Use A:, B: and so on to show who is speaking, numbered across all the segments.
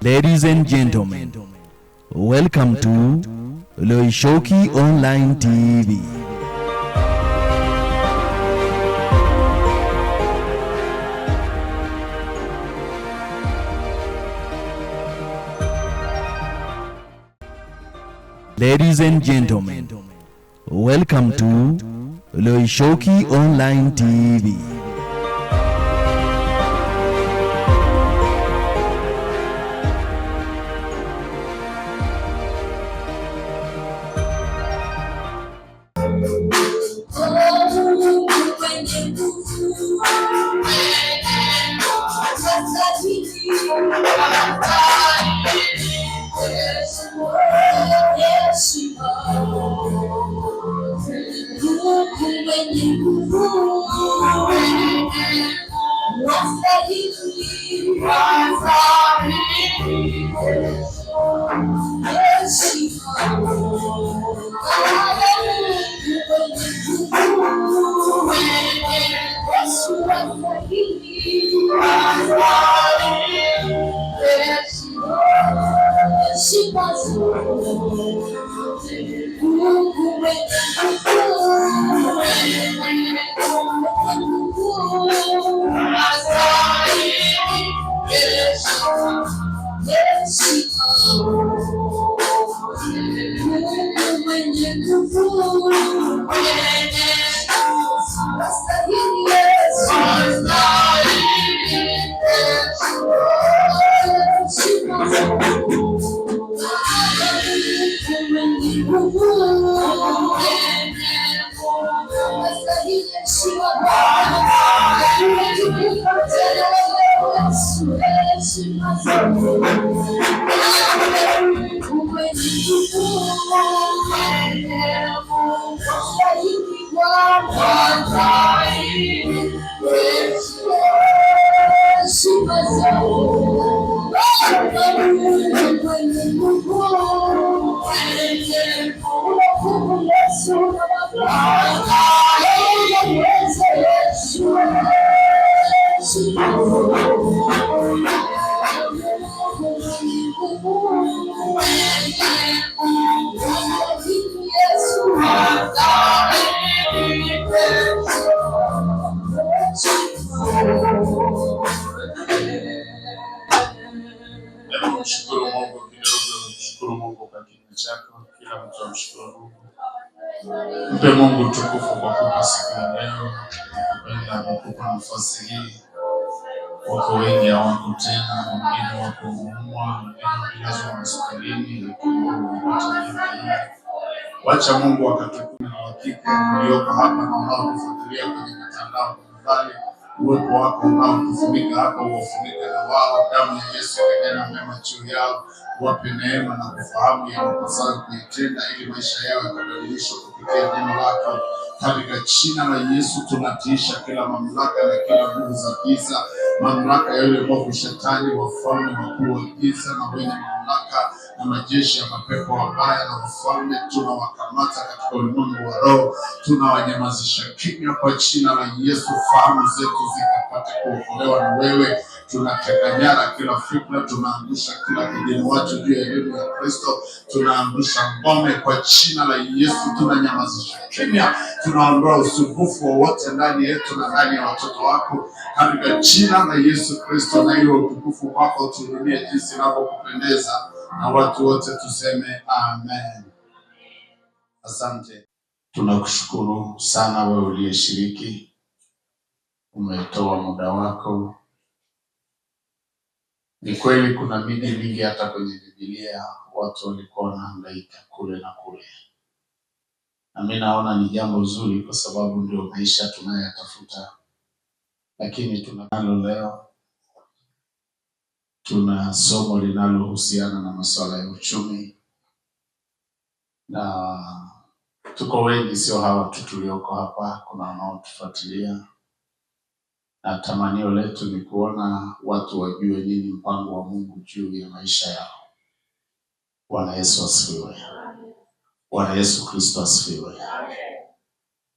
A: Ladies and gentlemen, welcome to Loishoki Online TV. Ladies and gentlemen, welcome to Loishoki Online TV.
B: Mshukuru Mungu kwa kinywa chako, kila mtu amshukuru Mungu. Mpe Mungu tukufu kwa kupa siku ya leo, kupenda kukupa nafasi hii. Wako wengi hawako tena, wengine wako umwa, wengine wamelazwa hospitalini, lakini Mungu amepata neema hii. Wacha Mungu akatukume na hakika ulioko hapa na unaotufuatilia kwenye mitandao mbalimbali. Uwepo wako unaotufunika hapa uwafunike na wao, damu ya Yesu ikanena mema juu yao, wape neema na kufahamu yawapasayo kuitenda, ili maisha yao yakabadilishwe kupitia neno lako. Katika jina la Yesu tunatiisha kila mamlaka na kila nguvu za giza, mamlaka ya yule mwovu Shetani, wafalme wakuu wa giza na wenye mamlaka na majeshi ya mapepo wabaya na wafalme, tunawakamata katika ulimwengu wa roho, tunawanyamazisha kimya kwa jina la Yesu. Fahamu zetu zikapate kuokolewa na wewe. Tunateka nyara kila fikra, tunaangusha kila kigeni watu juu ya elimu ya Kristo, tunaangusha ngome kwa jina la Yesu. Tunanyamazisha kimya, tunaondoa usumbufu wowote ndani yetu na ndani ya watoto wako katika jina la Yesu Kristo, na ile utukufu wako uturudie jinsi inavyokupendeza, na watu wote tuseme amen. Asante. Tunakushukuru sana wewe uliyeshiriki, umetoa muda wako. Ni kweli kuna miji mingi hata kwenye Biblia watu walikuwa wanahangaika kule na kule, na mimi naona ni jambo zuri kwa sababu ndio maisha tunayotafuta. Lakini tunalo leo, tuna somo linalohusiana na masuala ya uchumi, na tuko wengi, sio hawa tu tulioko hapa, kuna wanaotufuatilia, na tamanio letu ni kuona watu wajue nini mpango wa Mungu juu ya maisha yao. Bwana Yesu asifiwe. Bwana Yesu Kristo asifiwe.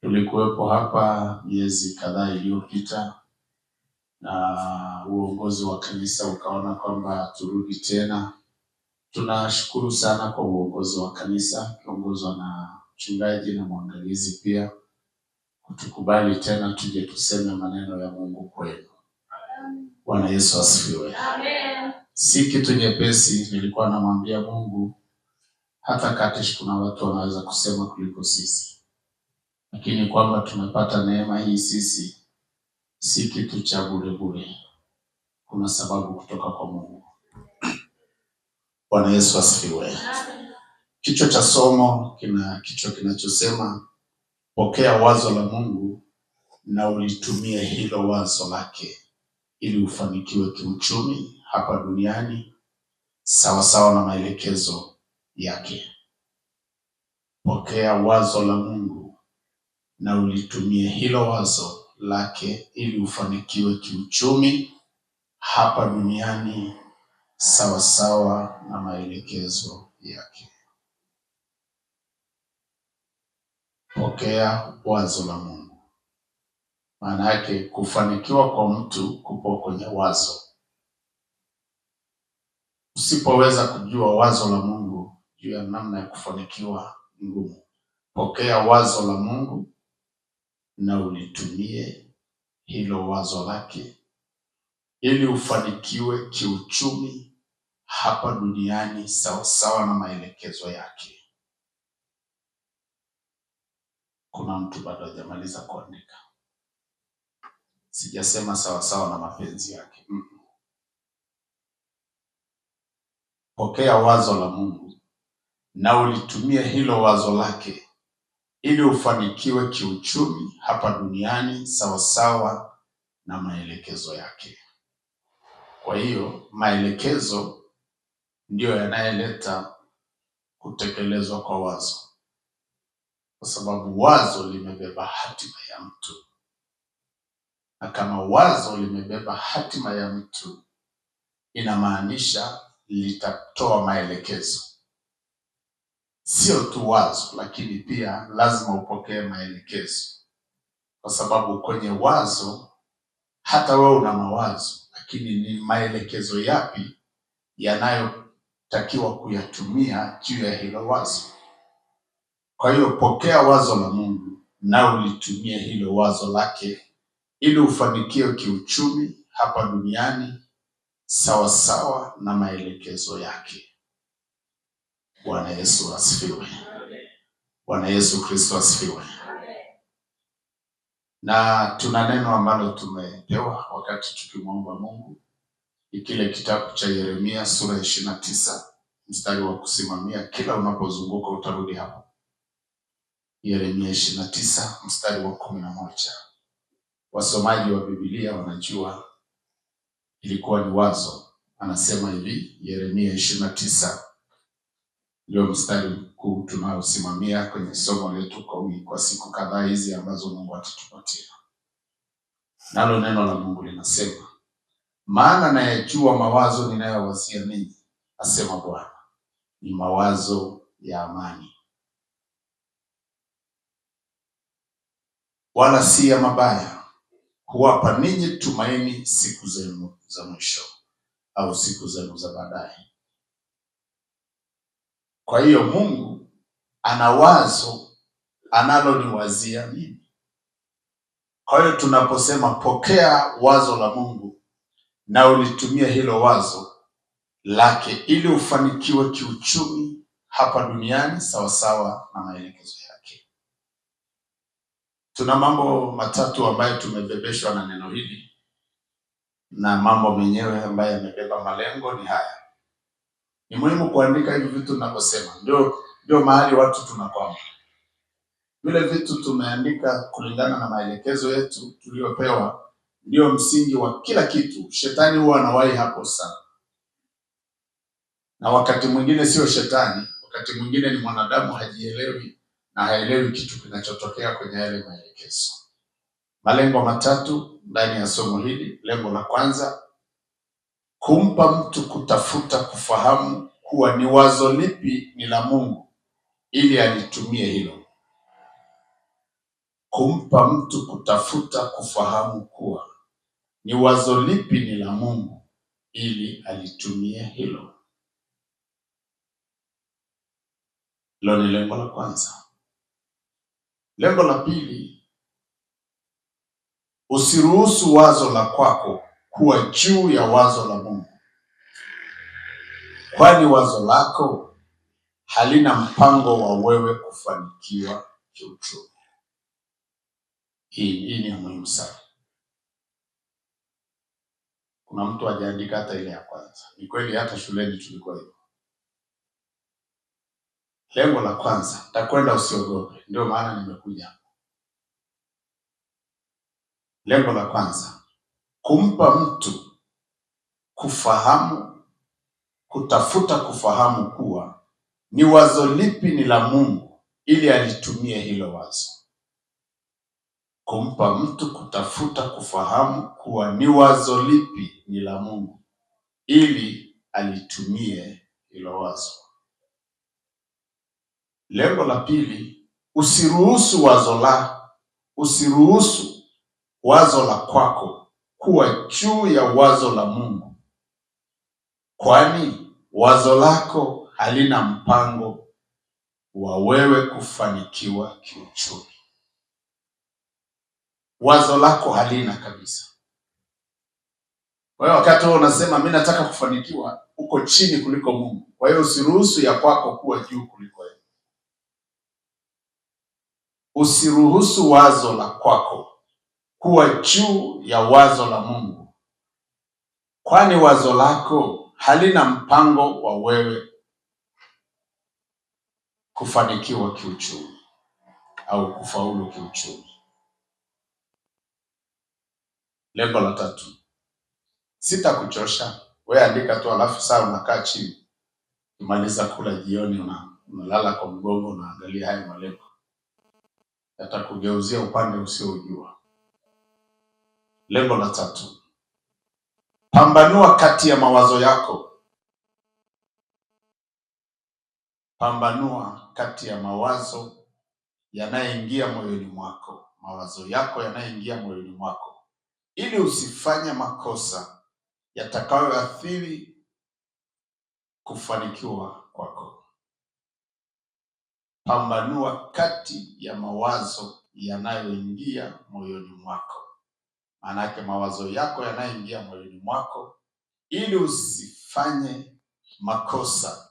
B: Tulikuwepo hapa miezi kadhaa iliyopita, na uongozi wa kanisa ukaona kwamba turudi tena. Tunashukuru sana kwa uongozi wa kanisa kiongozwa na mchungaji na mwangalizi pia kutukubali tena tuje tuseme maneno ya Mungu kwenu. Bwana Yesu asifiwe. Amen. Si kitu nyepesi. Nilikuwa namwambia Mungu hata kati kuna watu wanaweza kusema kuliko sisi, lakini kwamba tumepata neema hii sisi si kitu cha bure bure. Kuna sababu kutoka kwa Mungu. Bwana Yesu asifiwe. Kichwa cha somo kichwa kinachosema pokea wazo la Mungu na ulitumie hilo wazo lake ili ufanikiwe kiuchumi hapa duniani sawa sawa na maelekezo yake. Pokea wazo la Mungu na ulitumie hilo wazo lake ili ufanikiwe kiuchumi hapa duniani sawa sawa na maelekezo yake. Pokea wazo la Mungu. Maana yake kufanikiwa kwa mtu kupo kwenye wazo. Usipoweza kujua wazo la Mungu juu ya namna ya kufanikiwa ngumu. Pokea wazo la Mungu na ulitumie hilo wazo lake ili ufanikiwe kiuchumi hapa duniani sawa sawa na maelekezo yake. Kuna mtu bado hajamaliza kuandika. Sijasema sawa sawa na mapenzi yake. Pokea wazo la Mungu na ulitumie hilo wazo lake ili ufanikiwe kiuchumi hapa duniani sawa sawa na maelekezo yake. Kwa hiyo maelekezo ndio yanayoleta kutekelezwa kwa wazo, kwa sababu wazo limebeba hatima ya mtu, na kama wazo limebeba hatima ya mtu inamaanisha litatoa maelekezo. Sio tu wazo, lakini pia lazima upokee maelekezo, kwa sababu kwenye wazo hata wewe una mawazo, lakini ni maelekezo yapi yanayotakiwa kuyatumia juu ya hilo wazo. Kwa hiyo pokea wazo la Mungu na ulitumie hilo wazo lake ili ufanikiwe kiuchumi hapa duniani sawa sawa na maelekezo yake. Bwana Yesu asifiwe. Bwana Yesu Kristo asifiwe. Na tuna neno ambalo tumepewa wakati tukimwomba Mungu. Kile kitabu cha Yeremia sura 29 mstari wa kusimamia, kila unapozunguka utarudi hapo. Yeremia 29 mstari wa 11. Wasomaji wa Biblia wanajua ilikuwa ni wazo. Anasema hivi, Yeremia 29 ndio mstari mkuu tunaosimamia kwenye somo letu kwa siku kadhaa hizi ambazo Mungu atatupatia. Nalo neno la Mungu linasema, maana nayajua mawazo ninayowazia ninyi, asema Bwana, ni mawazo ya amani, wala si ya mabaya, huwapa ninyi tumaini siku zenu za mwisho au siku zenu za baadaye. Kwa hiyo Mungu ana wazo analoniwazia mimi. Kwa hiyo tunaposema pokea wazo la Mungu na ulitumie hilo wazo lake ili ufanikiwe kiuchumi hapa duniani sawa sawa na maelekezo yake. Tuna mambo matatu ambayo tumebebeshwa na neno hili, na mambo menyewe ambayo yamebeba malengo ni haya. Ni muhimu kuandika hivi vitu ninavyosema. Ndio mahali watu tunakwama. Vile vitu tumeandika kulingana na maelekezo yetu tuliyopewa ndio msingi wa kila kitu. Shetani huwa anawahi hapo sana. Na wakati mwingine sio shetani, wakati mwingine ni mwanadamu hajielewi na haelewi kitu kinachotokea kwenye yale maelekezo. Malengo matatu ndani ya somo hili. Lengo la kwanza, kumpa mtu kutafuta kufahamu kuwa ni wazo lipi ni la Mungu ili alitumie hilo. Kumpa mtu kutafuta kufahamu kuwa ni wazo lipi ni la Mungu ili alitumie hilo. Hilo ni lengo la kwanza. Lengo la pili, usiruhusu wazo la kwako kuwa juu ya wazo la Mungu, kwani wazo lako halina mpango wa wewe kufanikiwa kiuchumi. Hii ni muhimu sana. Kuna mtu hajaandika hata ile ya kwanza. Ni kweli hata shuleni tulikuwa hivyo. Lengo la kwanza, takwenda usiogope. Ndio maana nimekuja. Lengo la kwanza, kumpa mtu kufahamu, kutafuta kufahamu kuwa ni wazo lipi ni la Mungu ili alitumie hilo wazo. Kumpa mtu kutafuta kufahamu kuwa ni wazo lipi ni la Mungu ili alitumie hilo wazo. Lengo la pili, usiruhusu wazo la kwako kuwa juu ya wazo la Mungu, kwani wazo lako halina mpango wa wewe kufanikiwa kiuchumi. Wazo lako halina kabisa. Kwa hiyo wakati wewe unasema mimi nataka kufanikiwa, uko chini kuliko Mungu. Kwa hiyo usiruhusu ya kwako kuwa juu kuliko yeye. Usiruhusu wazo la kwako kuwa juu ya wazo la Mungu, kwani wazo lako halina mpango wa wewe kufanikiwa kiuchumi au kufaulu kiuchumi. Lengo la tatu, sitakuchosha. Wewe andika tu, alafu saa unakaa chini, umaliza kula jioni, unalala kwa mgongo, unaangalia haya malengo. Yatakugeuzia upande usiojua. Lengo la tatu, pambanua kati ya mawazo yako. Pambanua kati ya mawazo yanayoingia moyoni mwako, mawazo yako yanayoingia moyoni mwako, ili usifanye makosa yatakayoathiri kufanikiwa kwako. Pambanua kati ya mawazo yanayoingia moyoni mwako. Maana yake mawazo yako yanayoingia moyoni mwako, ili usifanye makosa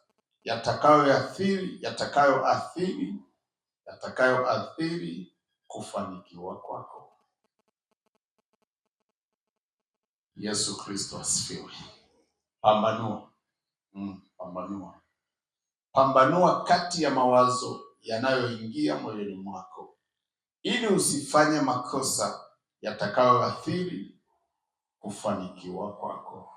B: yatakayoathiri kufanikiwa kwako. Yesu Kristo asifiwe. Pambanua. Pambanua kati ya mawazo yanayoingia moyoni mwako, ili usifanye makosa yatakayoathiri kufanikiwa kwako.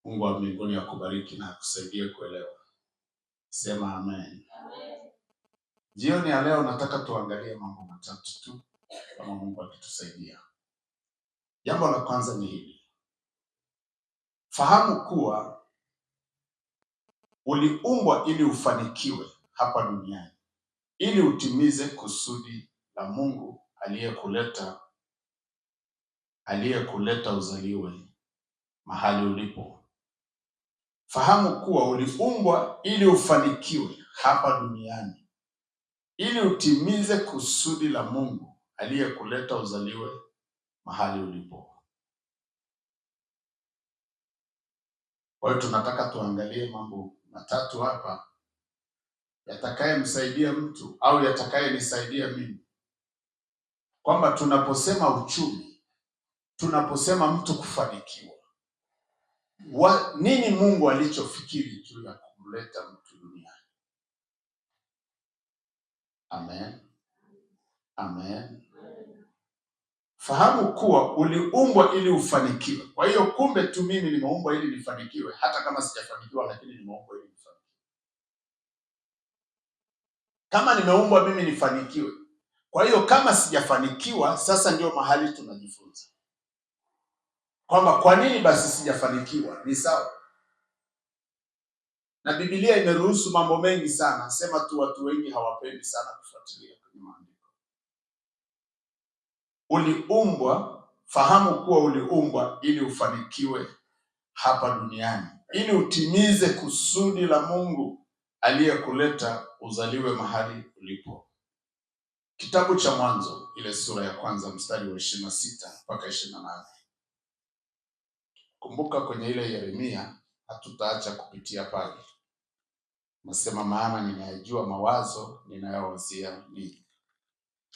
B: Mungu wa mbinguni akubariki na akusaidie kuelewa. Sema amen. Jioni ya leo nataka tuangalie mambo matatu tu, kama Mungu akitusaidia. Jambo la kwanza ni hili. Fahamu kuwa uliumbwa ili ufanikiwe hapa duniani, ili utimize kusudi la Mungu aliyekuletea uzaliwe mahali ulipo. Fahamu kuwa uliumbwa ili ufanikiwe hapa duniani, ili utimize kusudi la Mungu aliyekuleta uzaliwe mahali ulipo. Kwa hiyo tunataka tuangalie mambo matatu hapa yatakayemsaidia mtu au yatakayenisaidia mimi, kwamba tunaposema uchumi, tunaposema mtu kufanikiwa, nini Mungu alichofikiri juu ya kumleta mtu duniani? Amen. Amen. Fahamu kuwa uliumbwa ili ufanikiwe. Kwa hiyo kumbe tu mimi nimeumbwa ili nifanikiwe, hata kama sijafanikiwa, lakini nimeumbwa ili nifanikiwe. Kama nimeumbwa mimi nifanikiwe, kwa hiyo kama sijafanikiwa, sasa ndio mahali tunajifunza kwamba kwa nini basi sijafanikiwa. Ni sawa na Biblia imeruhusu mambo mengi sana, sema tu watu wengi hawapendi sana kufuatilia kwenye maandiko. uliumbwa, fahamu kuwa uliumbwa ili ufanikiwe hapa duniani, ili utimize kusudi la Mungu aliyekuleta uzaliwe mahali ulipo. Kitabu cha Mwanzo ile sura ya kwanza mstari wa 26 mpaka 28. Kumbuka kwenye ile Yeremia hatutaacha kupitia pale. Nasema maana ninayajua mawazo ninayowazia ninyi.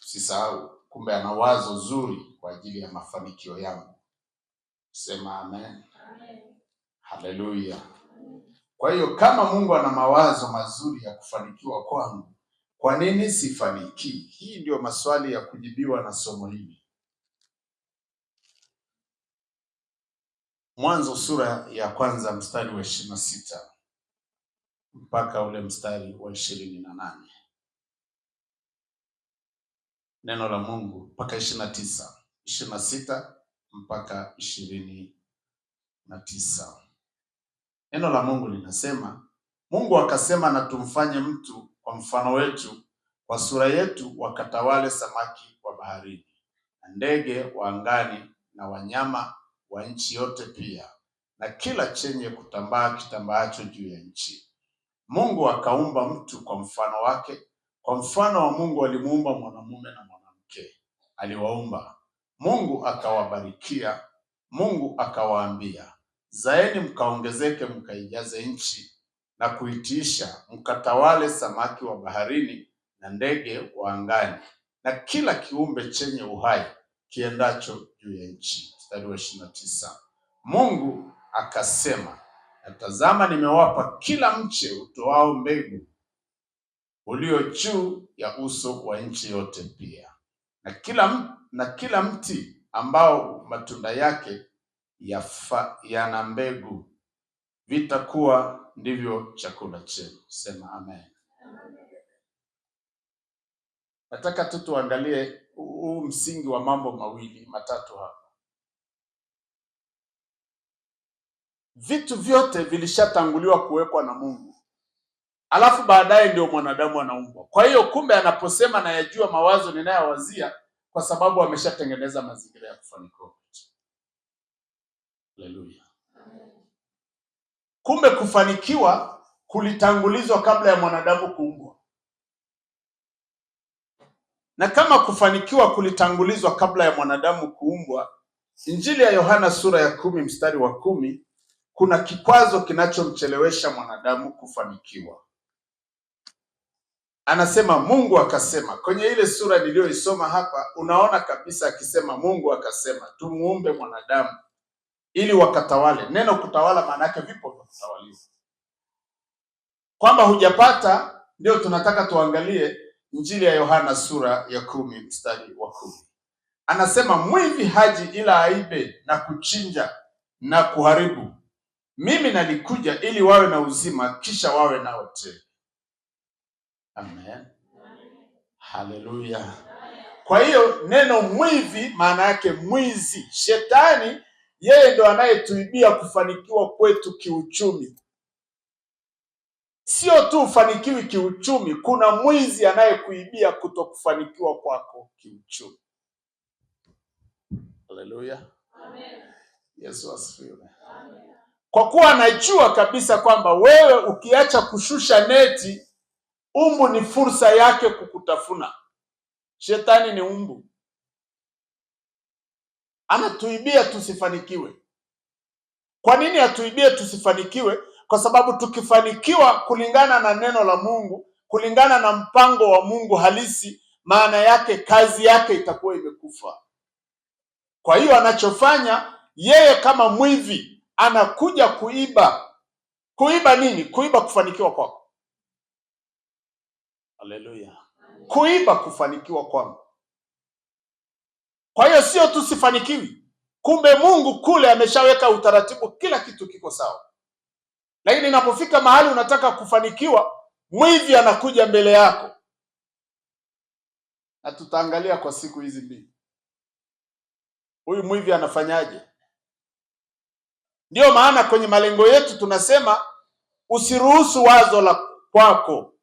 B: Usisahau, kumbe ana wazo zuri kwa ajili ya mafanikio yangu. Sema amen. Haleluya. Kwa hiyo kama Mungu ana mawazo mazuri ya kufanikiwa kwangu, kwa nini sifanikii? Hii ndio maswali ya kujibiwa na somo hili. Mwanzo sura ya kwanza mstari wa 26 mpaka ule mstari wa 28. Neno la Mungu mpaka 29, 26 mpaka 29. Neno la Mungu linasema, Mungu akasema, na tumfanye mtu kwa mfano wetu, kwa sura yetu, wakatawale samaki wa baharini na ndege wa angani na wanyama wa nchi yote pia, na kila chenye kutambaa kitambaacho juu ya nchi. Mungu akaumba mtu kwa mfano wake, kwa mfano wa Mungu alimuumba mwanamume na mwanamke aliwaumba. Mungu akawabarikia, Mungu akawaambia, zaeni mkaongezeke, mkaijaze nchi na kuitiisha, mkatawale samaki wa baharini na ndege wa angani na kila kiumbe chenye uhai kiendacho juu ya nchi. Mstari wa 29. Mungu akasema, natazama, nimewapa kila mche utoao mbegu ulio juu ya uso wa nchi yote pia, na kila mti ambao matunda yake yana mbegu, vitakuwa ndivyo chakula chenu. Sema amen. Nataka tu tuangalie huu msingi wa mambo mawili matatu hapa. Vitu vyote vilishatanguliwa kuwekwa na Mungu, alafu baadaye ndio mwanadamu anaumbwa. Kwa hiyo kumbe anaposema na yajua mawazo ninayowazia, kwa sababu ameshatengeneza mazingira ya kufanikiwa. Haleluya. Kumbe kufanikiwa kulitangulizwa kabla ya mwanadamu kuumbwa. Na kama kufanikiwa kulitangulizwa kabla ya mwanadamu kuumbwa, Injili ya Yohana sura ya 10 mstari wa 10, kuna kikwazo kinachomchelewesha mwanadamu kufanikiwa. Anasema Mungu akasema. Kwenye ile sura niliyoisoma hapa, unaona kabisa akisema Mungu akasema tumuumbe mwanadamu ili wakatawale. Neno kutawala maana yake vipo vya kutawaliwa. Kwamba hujapata, ndio tunataka tuangalie Injili ya Yohana sura ya 10 mstari wa 10. Anasema mwivi haji ila aibe na kuchinja na kuharibu. Mimi nalikuja ili wawe na uzima, kisha wawe nao tele. Amen. Haleluya. Kwa hiyo neno mwivi maana yake mwizi. Shetani yeye ndo anayetuibia kufanikiwa kwetu kiuchumi. Sio tu ufanikiwi kiuchumi, kuna mwizi anayekuibia kutokufanikiwa kwako kiuchumi. Haleluya. Amen. Yesu asifiwe. Amen. Kwa kuwa anajua kabisa kwamba wewe ukiacha kushusha neti, umbu ni fursa yake kukutafuna. Shetani ni umbu, anatuibia tusifanikiwe. Kwa nini atuibie tusifanikiwe? Kwa sababu tukifanikiwa kulingana na neno la Mungu, kulingana na mpango wa Mungu halisi, maana yake kazi yake itakuwa imekufa. Kwa hiyo anachofanya yeye kama mwivi, anakuja kuiba. Kuiba nini? Kuiba kufanikiwa kwako. Haleluya. Kuiba kufanikiwa kwangu. Kwa hiyo sio tu sifanikiwi, kumbe Mungu kule ameshaweka utaratibu, kila kitu kiko sawa. Lakini inapofika mahali unataka kufanikiwa, mwivi anakuja mbele yako. Na tutaangalia kwa siku hizi mbili huyu mwivi anafanyaje. Ndiyo maana kwenye malengo yetu tunasema usiruhusu wazo la kwako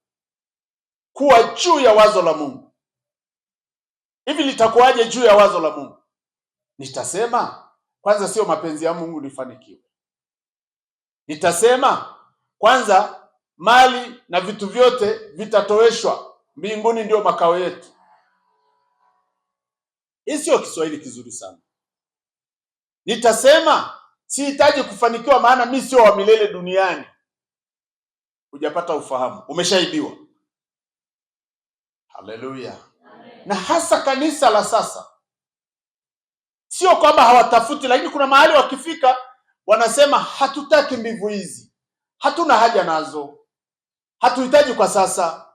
B: kuwa juu ya wazo la Mungu.
C: Hivi litakuwaje juu ya wazo la Mungu? Nitasema kwanza sio mapenzi ya Mungu nifanikiwe. Nitasema kwanza mali na vitu vyote vitatoweshwa, mbinguni ndio makao yetu. Hii sio Kiswahili kizuri sana. Nitasema sihitaji kufanikiwa maana mimi sio wa milele duniani. Hujapata ufahamu, umeshaibiwa. Haleluya. Na hasa kanisa la sasa, sio kwamba hawatafuti, lakini kuna mahali wakifika wanasema hatutaki mbivu hizi, hatuna haja nazo, hatuhitaji kwa sasa.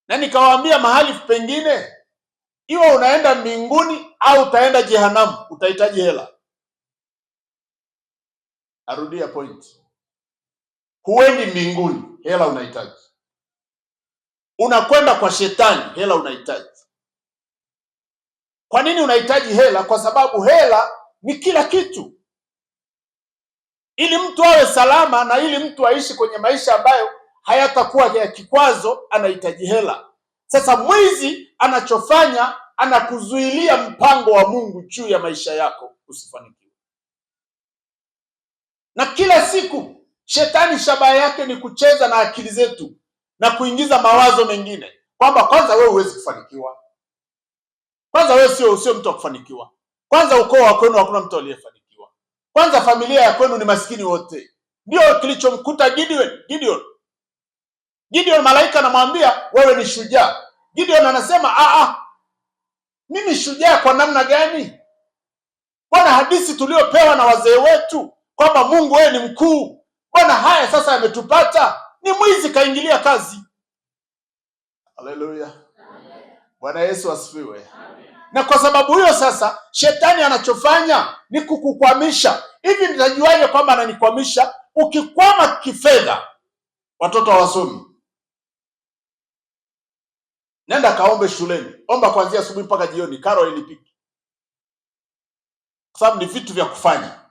C: Na nikawaambia mahali pengine, iwe unaenda mbinguni au utaenda jehanamu, utahitaji hela. Arudia point. Huendi mbinguni, hela unahitaji. Unakwenda kwa shetani, hela unahitaji. Kwa nini unahitaji hela? Kwa sababu hela ni kila kitu. Ili mtu awe salama na ili mtu aishi kwenye maisha ambayo hayatakuwa ya kikwazo, anahitaji hela. Sasa mwizi anachofanya, anakuzuilia mpango wa Mungu juu ya maisha yako usifanikiwe. Na kila siku shetani shabaha yake ni kucheza na akili zetu na kuingiza mawazo mengine kwamba kwanza wewe huwezi kufanikiwa. Kwanza wewe sio mtu wa kufanikiwa. Kwanza ukoo wa kwenu hakuna mtu aliyefanikiwa. Kwanza familia ya kwenu ni maskini wote. Ndio kilichomkuta Gideon. Gideon malaika anamwambia wewe ni shujaa. Gideon anasema mimi shujaa kwa namna gani? Bwana, hadithi tuliopewa na wazee wetu kwamba Mungu wewe ni mkuu. Bwana, haya sasa yametupata. Ni mwizi kaingilia kazi. Haleluya. Bwana Yesu asifiwe. Na kwa sababu hiyo sasa shetani anachofanya ni kukukwamisha. Hivi nitajuaje kwamba ananikwamisha? Ukikwama kifedha, watoto hawasomi, nenda kaombe shuleni. Omba kuanzia asubuhi mpaka jioni, karo ilipiki. Kwa sababu ni vitu vya kufanya,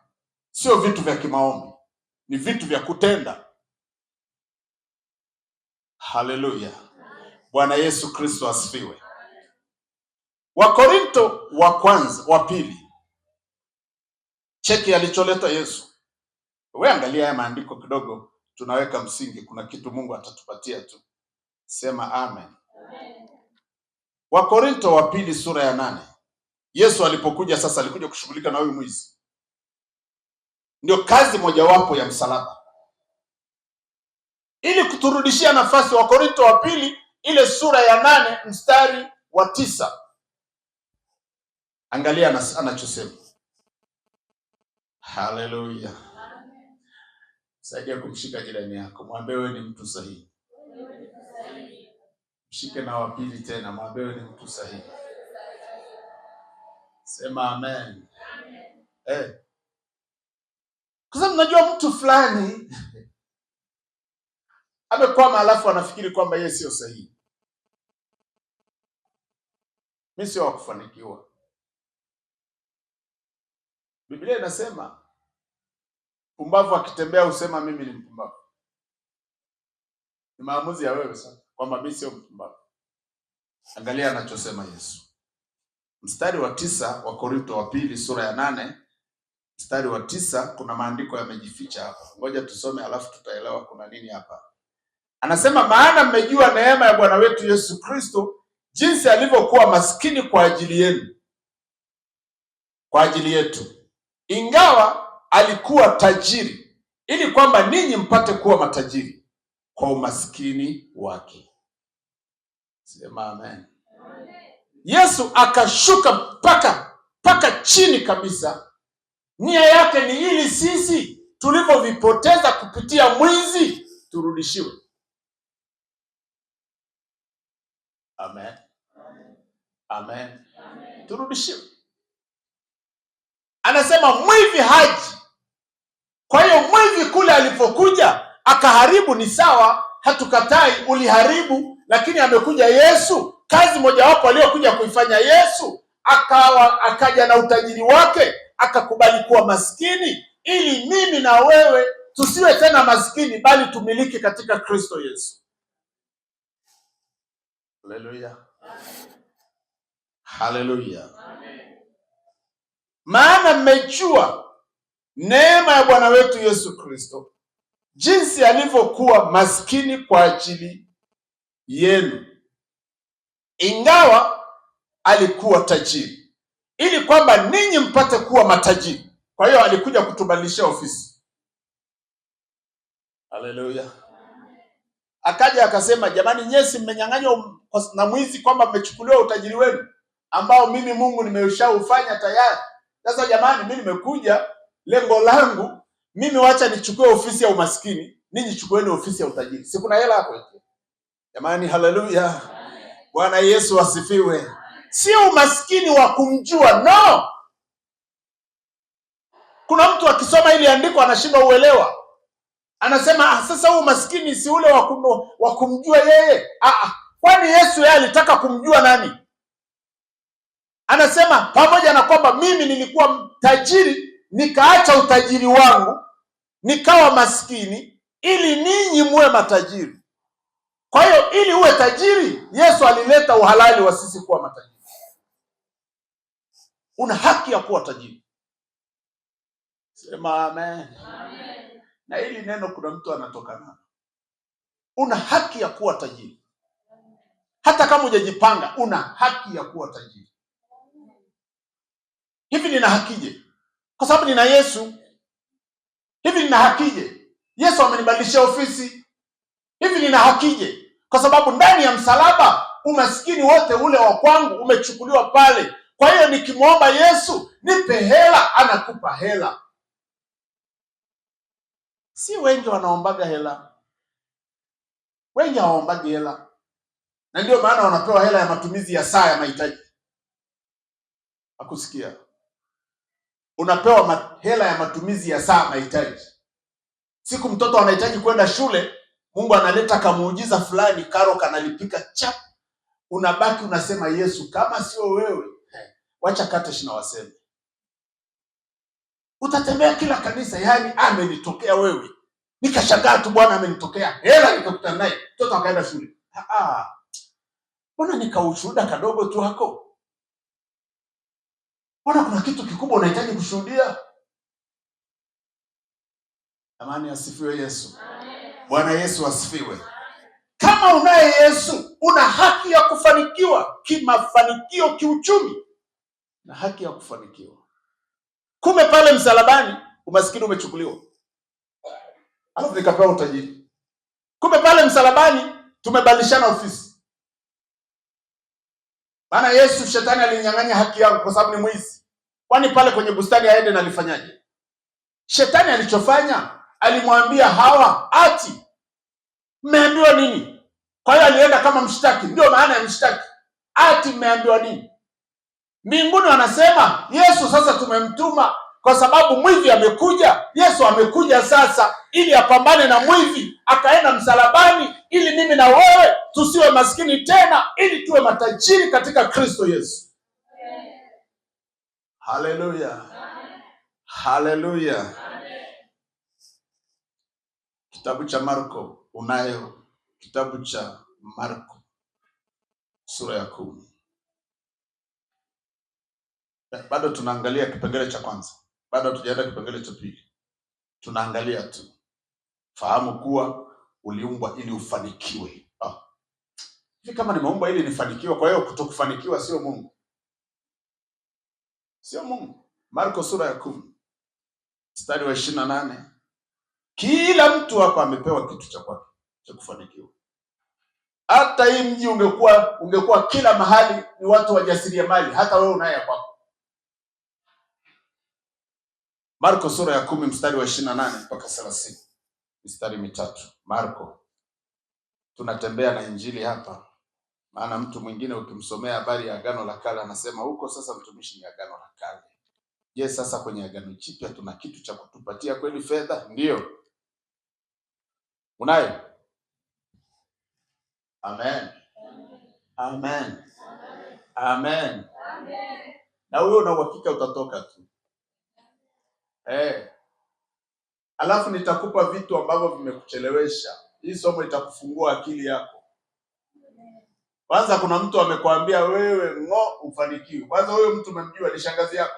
C: sio vitu vya kimaombi, ni vitu vya kutenda. Haleluya. Bwana Yesu Kristo asifiwe. Wakorinto wa pili. Cheki alicholeta Yesu. Wewe angalia haya maandiko kidogo, tunaweka msingi, kuna kitu Mungu atatupatia tu. Sema amen. Wakorinto wa pili sura ya 8. Yesu alipokuja sasa, alikuja kushughulika na huyu mwizi. Ndio kazi mojawapo ya msalaba, ili kuturudishia nafasi. Wakorinto wa pili ile sura ya 8 mstari wa 9. Angalia anachosema. Haleluya. Saidia kumshika jirani yako, mwambie wewe ni mtu sahihi. Mshike na wa pili tena, mwambie wewe ni mtu sahihi. Sema amen. Kwa sababu najua mtu fulani amekwama alafu anafikiri kwamba yeye sio sahihi. Mimi sio wa kufanikiwa. Biblia inasema pumbavu akitembea usema mimi ni mpumbavu. Ni maamuzi ya wewe sasa kwamba mimi sio mpumbavu. Angalia anachosema Yesu. Mstari wa 9 wa Korinto wa pili sura ya 8 mstari wa 9, kuna maandiko yamejificha hapa. Ngoja tusome alafu tutaelewa kuna nini hapa. Anasema maana mmejua neema ya Bwana wetu Yesu Kristo, jinsi alivyokuwa maskini kwa ajili yenu, kwa ajili yetu, ingawa alikuwa tajiri, ili kwamba ninyi mpate kuwa matajiri kwa umaskini wake. Sema amen. Yesu akashuka mpaka chini kabisa. Nia yake ni ili sisi tulivyovipoteza kupitia mwizi turudishiwe. Amen. Amen. Turudishiwe. Anasema mwivi haji. Kwa hiyo mwivi kule alipokuja akaharibu ni sawa, hatukatai uliharibu, lakini amekuja Yesu. Kazi mojawapo aliyokuja kuifanya Yesu, akaja na utajiri wake, akakubali kuwa maskini ili mimi na wewe tusiwe tena maskini bali tumiliki katika Kristo Yesu. Haleluya. Haleluya. Maana mmejua neema ya Bwana wetu Yesu Kristo, jinsi alivyokuwa maskini kwa ajili yenu, ingawa alikuwa tajiri, ili kwamba ninyi mpate kuwa matajiri. Kwa hiyo alikuja kutubadilishia ofisi. Haleluya. Akaja akasema, jamani, nyesi mmenyang'anywa na mwizi, kwamba mmechukuliwa utajiri wenu ambao mimi Mungu nimeshaufanya tayari. Sasa jamani, mimi nimekuja, lengo langu mimi, wacha nichukue ofisi ya umaskini, ninyi chukueni ofisi ya utajiri. Si kuna hela hapo? Jamani, haleluya. Bwana Yesu asifiwe. Sio umaskini wa kumjua, no. Kuna mtu akisoma ili andiko anashindwa uelewa. Anasema sasa huu umaskini si ule wa kumjua yeye. Kwani Yesu yeye alitaka kumjua nani? Anasema pamoja na kwamba mimi nilikuwa tajiri, nikaacha utajiri wangu, nikawa maskini, ili ninyi muwe matajiri. Kwa hiyo ili uwe tajiri, Yesu alileta uhalali wa sisi kuwa matajiri. Una haki ya kuwa tajiri. Sema amen. Amen. Na hili neno kuna mtu anatoka nalo. Una haki ya kuwa tajiri. Hata kama hujajipanga, una haki ya kuwa tajiri. Hivi nina hakije? Kwa sababu nina Yesu. Hivi nina hakije? Yesu amenibadilishia ofisi. Hivi nina hakije? Kwa sababu ndani ya msalaba umaskini wote ule wa kwangu umechukuliwa pale. Kwa hiyo nikimwomba Yesu nipe hela, anakupa hela. Si wengi wanaombaga hela. Wengi hawaombagi hela. Na ndio maana wanapewa hela ya matumizi ya saa ya mahitaji. Akusikia? Unapewa hela ya matumizi ya saa mahitaji. Siku mtoto anahitaji kwenda shule, Mungu analeta kamuujiza fulani, karo kanalipika chap. Unabaki unasema, Yesu, kama sio wewe, wacha kate na waseme. Utatembea kila kanisa, yani amenitokea wewe. Nikashangaa tu, Bwana amenitokea. Hela nikakutana naye, mtoto akaenda shule. Bwana nikaushuhuda kadogo tu hako. Bwana kuna kitu kikubwa unahitaji kushuhudia. Amani asifiwe Yesu. Bwana Yesu asifiwe. Kama unaye Yesu, una haki ya kufanikiwa kimafanikio, kiuchumi, na haki ya kufanikiwa. Kume pale msalabani umaskini umechukuliwa, alafu nikapewa utajiri. Kume pale msalabani tumebadilishana ofisi. Maana Yesu, shetani alinyang'anya haki yangu kwa sababu ni mwizi. Kwani pale kwenye bustani ya Eden alifanyaje? Shetani alichofanya, alimwambia Hawa, ati mmeambiwa nini? Kwa hiyo alienda kama mshtaki. Ndio maana ya mshtaki. Ati mmeambiwa nini? Mbinguni wanasema Yesu sasa tumemtuma kwa sababu mwivi amekuja. Yesu amekuja sasa ili apambane na mwivi, akaenda msalabani ili mimi na wewe tusiwe maskini tena, ili tuwe matajiri katika Kristo Yesu. Haleluya. Haleluya. Kitabu cha Marko unayo, kitabu cha Marko sura ya 10. Bado tunaangalia kipengele cha kwanza. Bado hatujaenda kipengele cha pili. Tunaangalia tu. Fahamu kuwa uliumbwa ili ufanikiwe. Hivi kama nimeumbwa ili nifanikiwe, kwa hiyo kutokufanikiwa sio Mungu. Sio Mungu. Marko sura ya 10. Mstari wa 28. Kila mtu hapa amepewa kitu cha kwake cha kufanikiwa. Hata hii mji ungekuwa kila mahali ni watu wajasiriamali, hata wewe unaye kwako. Marko sura ya 10 mstari wa 28 mpaka 30. Mstari mitatu. Marko. Tunatembea na injili hapa. Maana mtu mwingine ukimsomea habari ya Agano la Kale anasema huko sasa mtumishi ni Agano la Kale. Je, sasa kwenye Agano Jipya tuna kitu cha kutupatia kweli fedha? Ndio. Unayo? Amen. Amen. Amen. Amen. Na huyo una uhakika utatoka tu. Alafu nitakupa vitu ambavyo vimekuchelewesha. Hii somo itakufungua akili yako. Kwanza kuna mtu amekwambia wewe ufanikiwe. Kwanza huyo mtu umemjua, ni shangazi yako.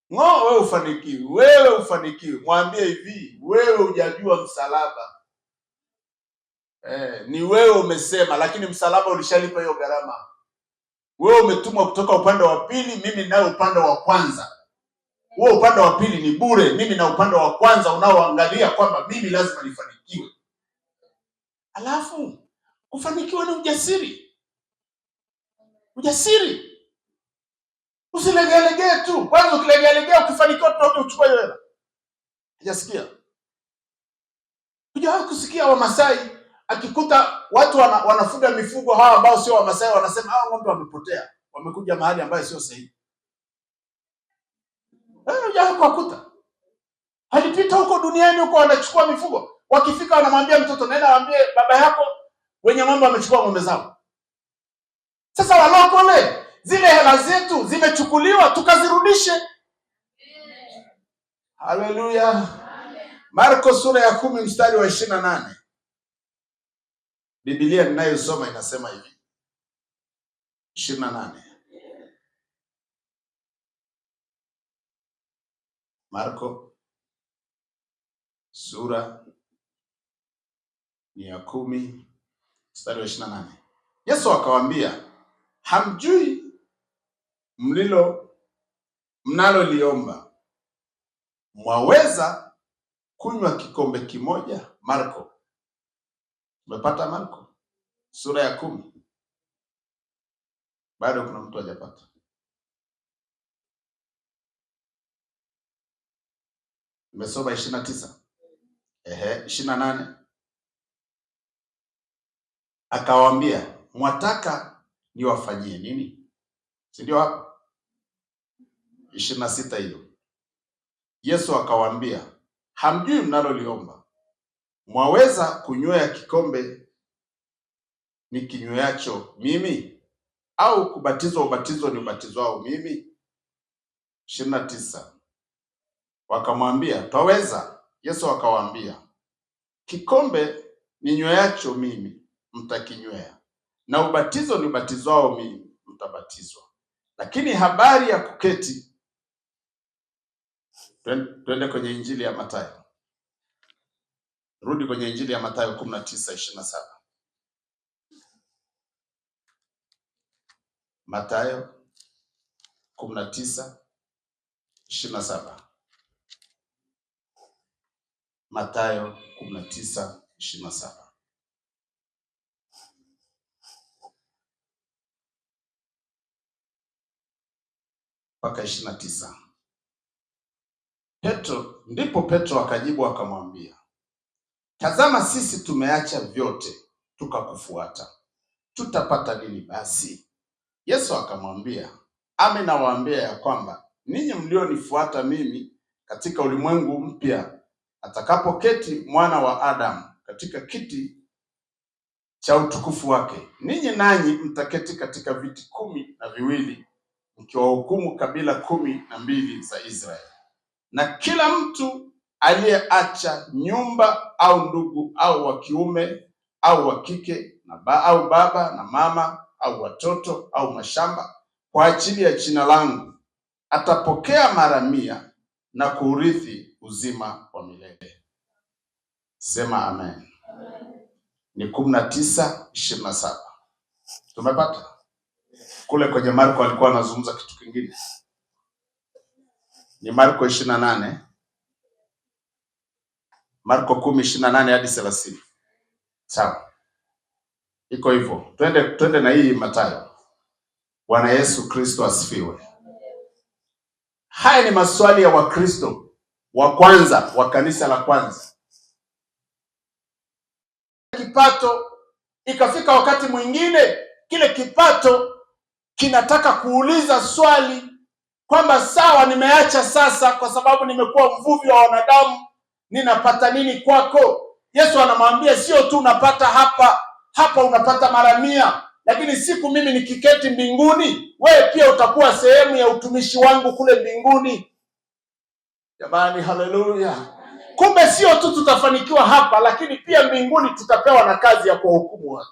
C: Wewe ufanikiwe. Mwambie hivi, wewe hujajua msalaba. Ni wewe umesema, lakini msalaba ulishalipa hiyo gharama. Wewe umetumwa kutoka upande wa pili, mimi nayo upande wa kwanza. Wewe upande wa pili ni bure, mimi na upande wa kwanza unaoangalia kwamba mimi lazima nifanikiwe. Alafu kufanikiwa ni ujasiri. Usilegelegee tu. Kwanza ukilegelegea ukifanikiwa tunaona uchukue hiyo hela. Hujasikia? Hujawahi kusikia Wamasai akikuta watu wanafuga mifugo hawa ambao sio Wamasai, wanasema hao ng'ombe wamepotea, wamekuja mahali ambayo sio sahihi. Hujawahi kukuta? Alipita huko duniani huko, wanachukua mifugo. Wakifika wanamwambia mtoto, nenda waambie baba yako wenye ng'ombe wamechukua ng'ombe zao. Sasa walokole, zile hela zetu zimechukuliwa, tukazirudishe. Haleluya. Marko sura ya 10 mstari wa 28. Biblia ninayosoma inasema hivi. 28. Marko sura ni ya 10 mstari wa 28. Yesu akawaambia, hamjui mnaloliomba. Mwaweza kunywa kikombe kimoja? Marko. Umepata Marko sura ya 10? Bado kuna mtu hajapata? Umesoma 29. 28. Akawaambia, mwataka niwafanyie nini? Si ndio hapo? 26 hiyo. Yesu akawaambia, hamjui mnaloliomba. Mwaweza kunywea kikombe nikinyweacho mimi, au kubatizwa ubatizo ni ubatizwao mimi? 29. Wakamwambia, twaweza. Yesu akawaambia, kikombe ninyweacho mimi mtakinywea, na ubatizo ni ubatizwao mimi mtabatizwa. Lakini habari ya kuketi, twende kwenye Injili ya Mathayo. Rudi kwenye Injili ya Mathayo 19:27. Mathayo 19:27. Mathayo 19:27 mpaka 29. Ndipo Petro akajibu akamwambia, tazama, sisi tumeacha vyote tukakufuata. Tutapata nini basi? Yesu akamwambia, amen nawaambia ya kwamba ninyi mlionifuata mimi, katika ulimwengu mpya atakapoketi Mwana wa Adamu katika kiti cha utukufu wake, ninyi nanyi mtaketi katika viti 12 mkiwahukumu kabila 12 za Israeli. Na kila mtu aliyeacha nyumba au ndugu au wa kiume au wa kike au baba na mama au watoto au mashamba kwa ajili ya jina langu atapokea mara 100 na kuurithi uzima wa milele. Sema amen. Ni 19:27. Tumepata? Kule kwenye Marko alikuwa anazungumza kitu kingine. Ni Marko 28. Marko 10:28 hadi 30. Sawa. Iko hivyo. Twende na hii Mathayo. Bwana Yesu Kristo asifiwe. Haya ni maswali ya Wakristo wa kwanza, wa kanisa la kwanza. Kipato, ikafika wakati mwingine kile kipato kinataka kuuliza swali kwamba sawa, nimeacha sasa kwa sababu nimekuwa mvuvi wa wanadamu, ninapata nini kwako? Yesu anamwambia sio tu unapata hapa unapata mara 100, lakini siku mimi nikiketi mbinguni, wewe pia utakuwa sehemu ya utumishi wangu kule mbinguni. Jamani, haleluya. Kumbe sio tu tutafanikiwa hapa, lakini pia mbinguni tutapewa na kazi ya kuwahukumu watu.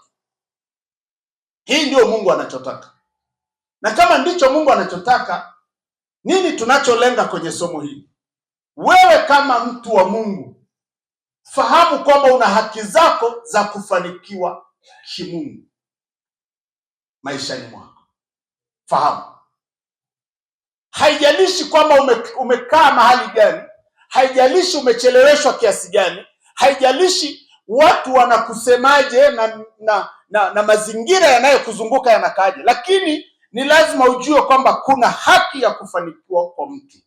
C: Hii ndio Mungu anachotaka. Na kama ndicho Mungu anachotaka, nini tunacholenga kwenye somo hili? Wewe kama mtu wa Mungu, fahamu kwamba una haki zako za kufanikiwa kimungu maishani mwako. Fahamu. Haijalishi kwamba umekaa mahali gani, haijalishi umecheleweshwa kiasi gani, haijalishi watu wanakusemaje na mazingira yanayokuzunguka yanakaaje, lakini ni lazima ujue kwamba kuna haki ya kufanikiwa kwa mtu.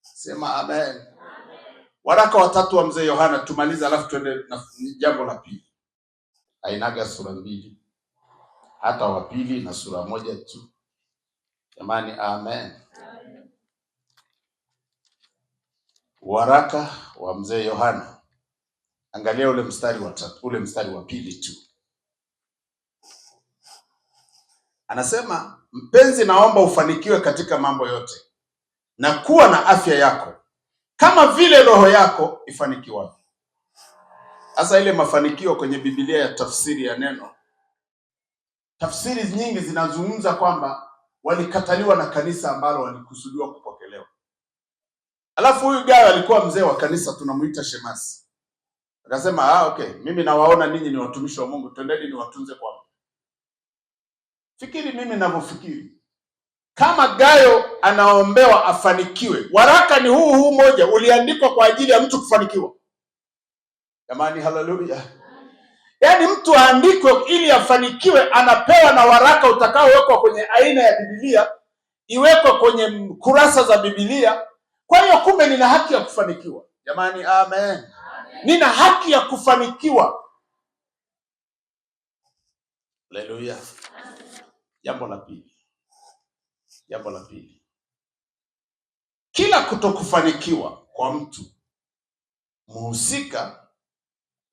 C: Sema amen. Waraka wa 3 wa mzee Yohana tumalize, alafu tuende na jambo la pili. Hainaga sura 2, hata wa pili na sura 1 tu. Jamani, amen. Waraka wa mzee Yohana, angalia ule mstari wa 3, ule mstari wa 2 tu. Anasema, mpenzi, naomba ufanikiwe katika mambo yote na kuwa na afya yako kama vile roho yako ifanikiwa. Sasa ile mafanikio kwenye Biblia ya tafsiri ya neno, tafsiri nyingi zinazungumza kwamba walikataliwa na kanisa ambalo walikusudiwa kupokelewa. Alafu huyu Gayo alikuwa mzee wa kanisa, tunamuita shemasi. Akasema, okay, mimi nawaona ninyi ni watumishi wa Mungu, twendeni niwatunze kwangu. Fikiri mimi ninavyofikiri. Kama Gayo anaombewa afanikiwe, waraka ni huu moja uliandikwa kwa ajili ya mtu kufanikiwa. Jamani, haleluya. Yaani mtu aandikwe ili afanikiwe, anapewa na waraka utakaowekwa kwenye aina ya Biblia, iwekwe kwenye kurasa za Biblia. Kwa hiyo kumbe nina haki ya kufanikiwa. Jamani, amen. Nina haki ya kufanikiwa. Haleluya. Jambo la pili. Kila kutokufanikiwa kwa mtu, mhusika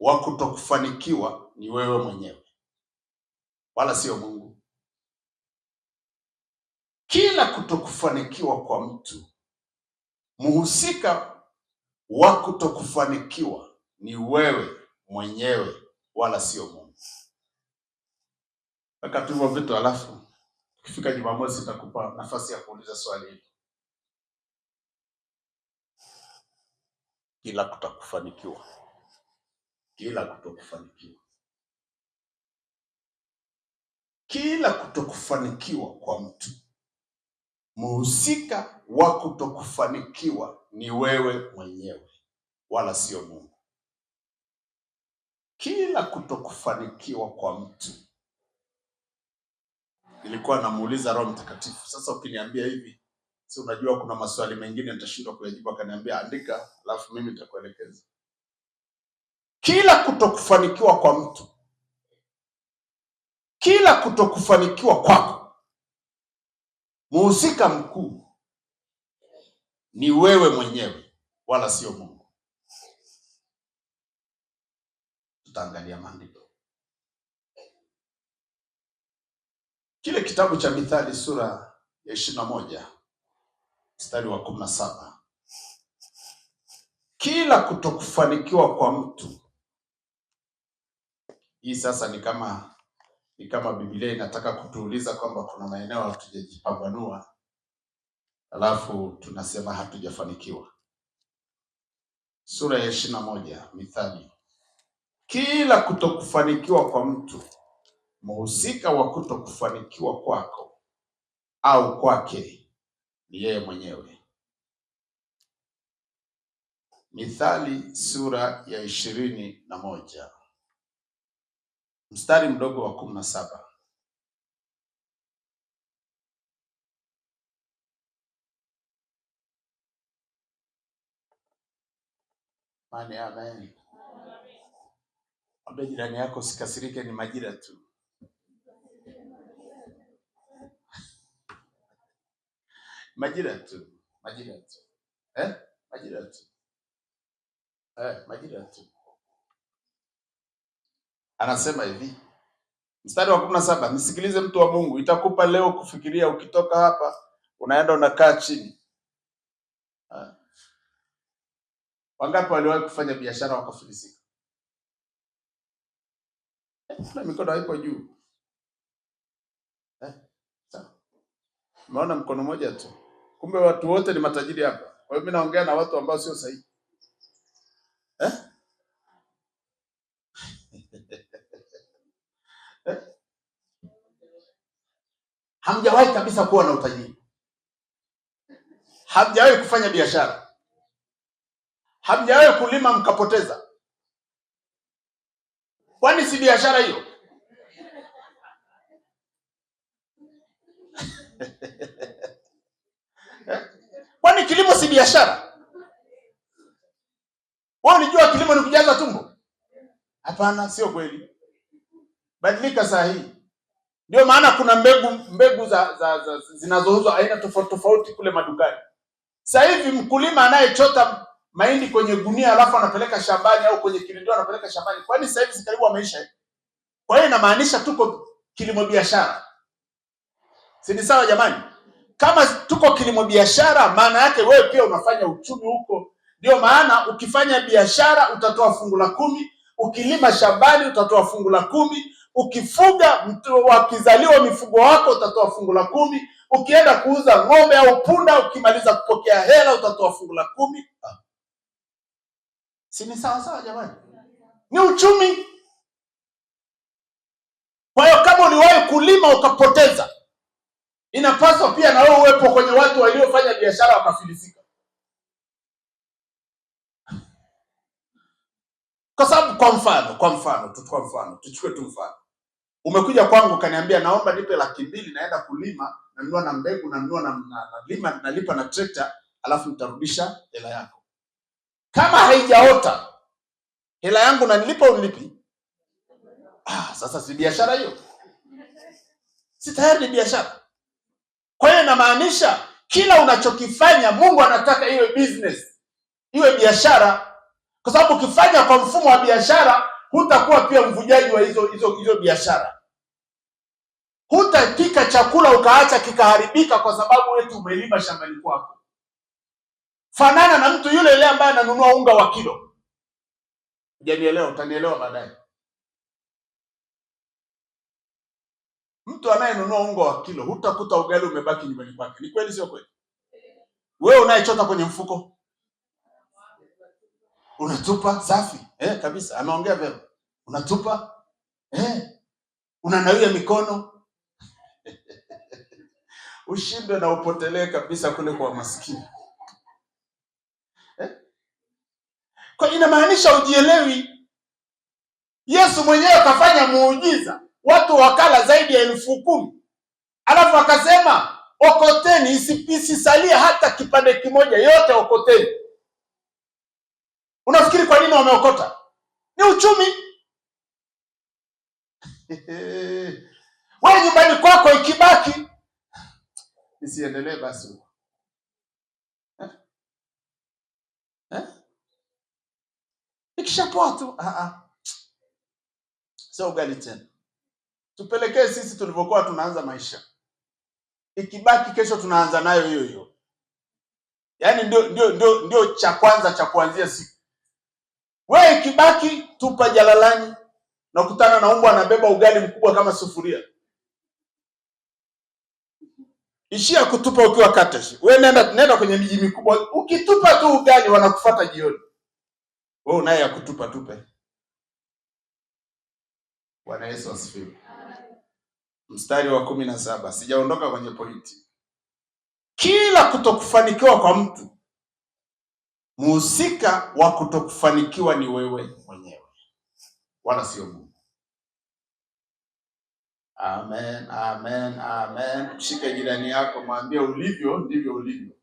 C: wa kutokufanikiwa ni wewe mwenyewe, wala sio Mungu. Kila kutokufanikiwa kwa mtu, mhusika wa kutokufanikiwa ni wewe mwenyewe, wala sio Mungu. Wakati huo vitu, alafu ukifika Jumamosi nitakupa nafasi ya kuuliza swali hili. Kila kutokufanikiwa kwa mtu, mhusika wa kutokufanikiwa ni wewe mwenyewe, wala sio Mungu. Kila kutokufanikiwa kwa mtu. Nilikuwa namuuliza Roho Mtakatifu, sasa ukiniambia hivi, si unajua kuna maswali mengine nitashindwa kuyajibu. Akaniambia, andika, alafu mimi nitakuelekeza. Kila kutokufanikiwa kwa mtu, kila kutokufanikiwa kwako, mhusika mkuu ni wewe mwenyewe, wala sio Mungu. Tutaangalia maandiko. Kile kitabu cha Mithali sura ya 21 mstari wa 17. Kila kutokufanikiwa kwa mtu. Hii sasa ni kama Biblia inataka kutuuliza kwamba kuna maeneo hatujajipambanua, alafu tunasema hatujafanikiwa. Sura ya 21 Mithali. Kila kutokufanikiwa kwa mtu, mhusika wa kutokufanikiwa kwako au kwake ni yeye mwenyewe. Mithali sura ya 21 mstari mdogo wa 17. Amen. Mwambie jirani yako, sikasirike, ni majira tu. Majira tu. Majira tu. Anasema hivi, mstari wa 17, nisikilize mtu wa Mungu, itakupa leo kufikiria, ukitoka hapa unaenda unakaa chini. Wangapi waliwahi kufanya biashara wakafilisika? Na mikono haipo juu. Umeona mkono mmoja tu. Kumbe watu wote ni matajiri hapa. Kwa hiyo mimi naongea na watu ambao sio sahihi. Hamjawahi kabisa kuwa na utajiri. Hamjawahi kufanya biashara. Hamjawahi kulima mkapoteza. Kwani si biashara hiyo? Kwani kilimo si biashara? Wewe unajua kilimo ni kujaza tumbo? Hapana, sio kweli. Badilika saa hii. Ndio maana kuna mbegu za zinazouzwa aina tofauti tofauti kule madukani. Sasa hivi mkulima anayechota mahindi kwenye gunia alafu anapeleka shambani au kwenye kilindio anapeleka shambani. Kwani sasa hivi si karibu ameisha? Kwa hiyo inamaanisha tuko kilimo biashara. Si ni sawa jamani? Kama tuko kilimo biashara, maana yake wewe pia unafanya uchumi huko. Ndio maana ukifanya biashara utatoa fungu la 10, ukilima shambani utatoa fungu la 10, ukifuga wakizaliwa mifugo wako utatoa fungu la 10, ukienda kuuza ng'ombe au punda ukimaliza kupokea hela utatoa fungu la 10. Si ni sawa sawa jamani? Ni uchumi. Kwa hiyo kama uliwahi kulima ukapoteza, inapaswa pia na wewe uwepo kwenye watu waliofanya biashara wakafilisika. Kwa sababu kwa mfano, tuchukue tu mfano. Umekuja kwangu ukaniambia naomba nipe 200,000 naenda kulima, nanunua na mbegu, nanunua na nalipa na trekta, alafu nitarudisha hela yako. Kama haijaota, hela yangu na nilipa unilipi? Sasa si biashara hiyo? Si tayari ni biashara? Kwa hiyo inamaanisha kila unachokifanya Mungu anataka iwe business, iwe biashara. Kwa sababu ukifanya kwa mfumo wa biashara, hutakuwa pia mvujaji wa hizo biashara. Hutapika chakula ukaacha kikaharibika kwa sababu eti umelima shambani kwako. Fanana na mtu yule ambaye ananunua unga wa kilo. Hujanielewa? Utanielewa baadaye. Mtu anayenunua unga wa kilo, hutakuta ugali umebaki nyumbani kwake. Ni kweli sio kweli? Wewe unayechota kwenye mfuko unatupa safi. Kabisa, ameongea vyema. Unatupa unanawia mikono. Ushindwe na upotelee kabisa kule kwa maskini. Kwa inamaanisha ujielewi. Yesu mwenyewe akafanya muujiza, watu wakala zaidi ya 10,000. Alafu akasema okoteni, isisalie hata kipande kimoja, yote okoteni. Unafikiri kwa nini wameokota? Ni uchumi. Wewe nyumbani kwako ikibaki, isiendelee basi. Ikishapoa tu, sio ugali tena. Tupelekee sisi tulivyokuwa tunaanza maisha. Ikibaki kesho tunaanza nayo hiyo hiyo. Yaani ndio cha kwanza cha kuanzia siku. Wewe ikibaki tupa jalalani, na kukutana na mbwa anabeba ugali mkubwa kama sufuria. Ishia kutupa ukiwa Katesh. Wewe nenda kwenye miji mikubwa, ukitupa tu ugali wanakufuata jioni. Wewe unaye ya kutupa tupe. Bwana Yesu asifiwe. Mstari wa 17, sijaondoka kwenye pointi. Kila kutokufanikiwa kwa mtu, mhusika wa kutokufanikiwa ni wewe mwenyewe, wala sio Mungu. Amen, amen, amen. Mshike jirani yako, mwambie ulivyo ndivyo ulivyo.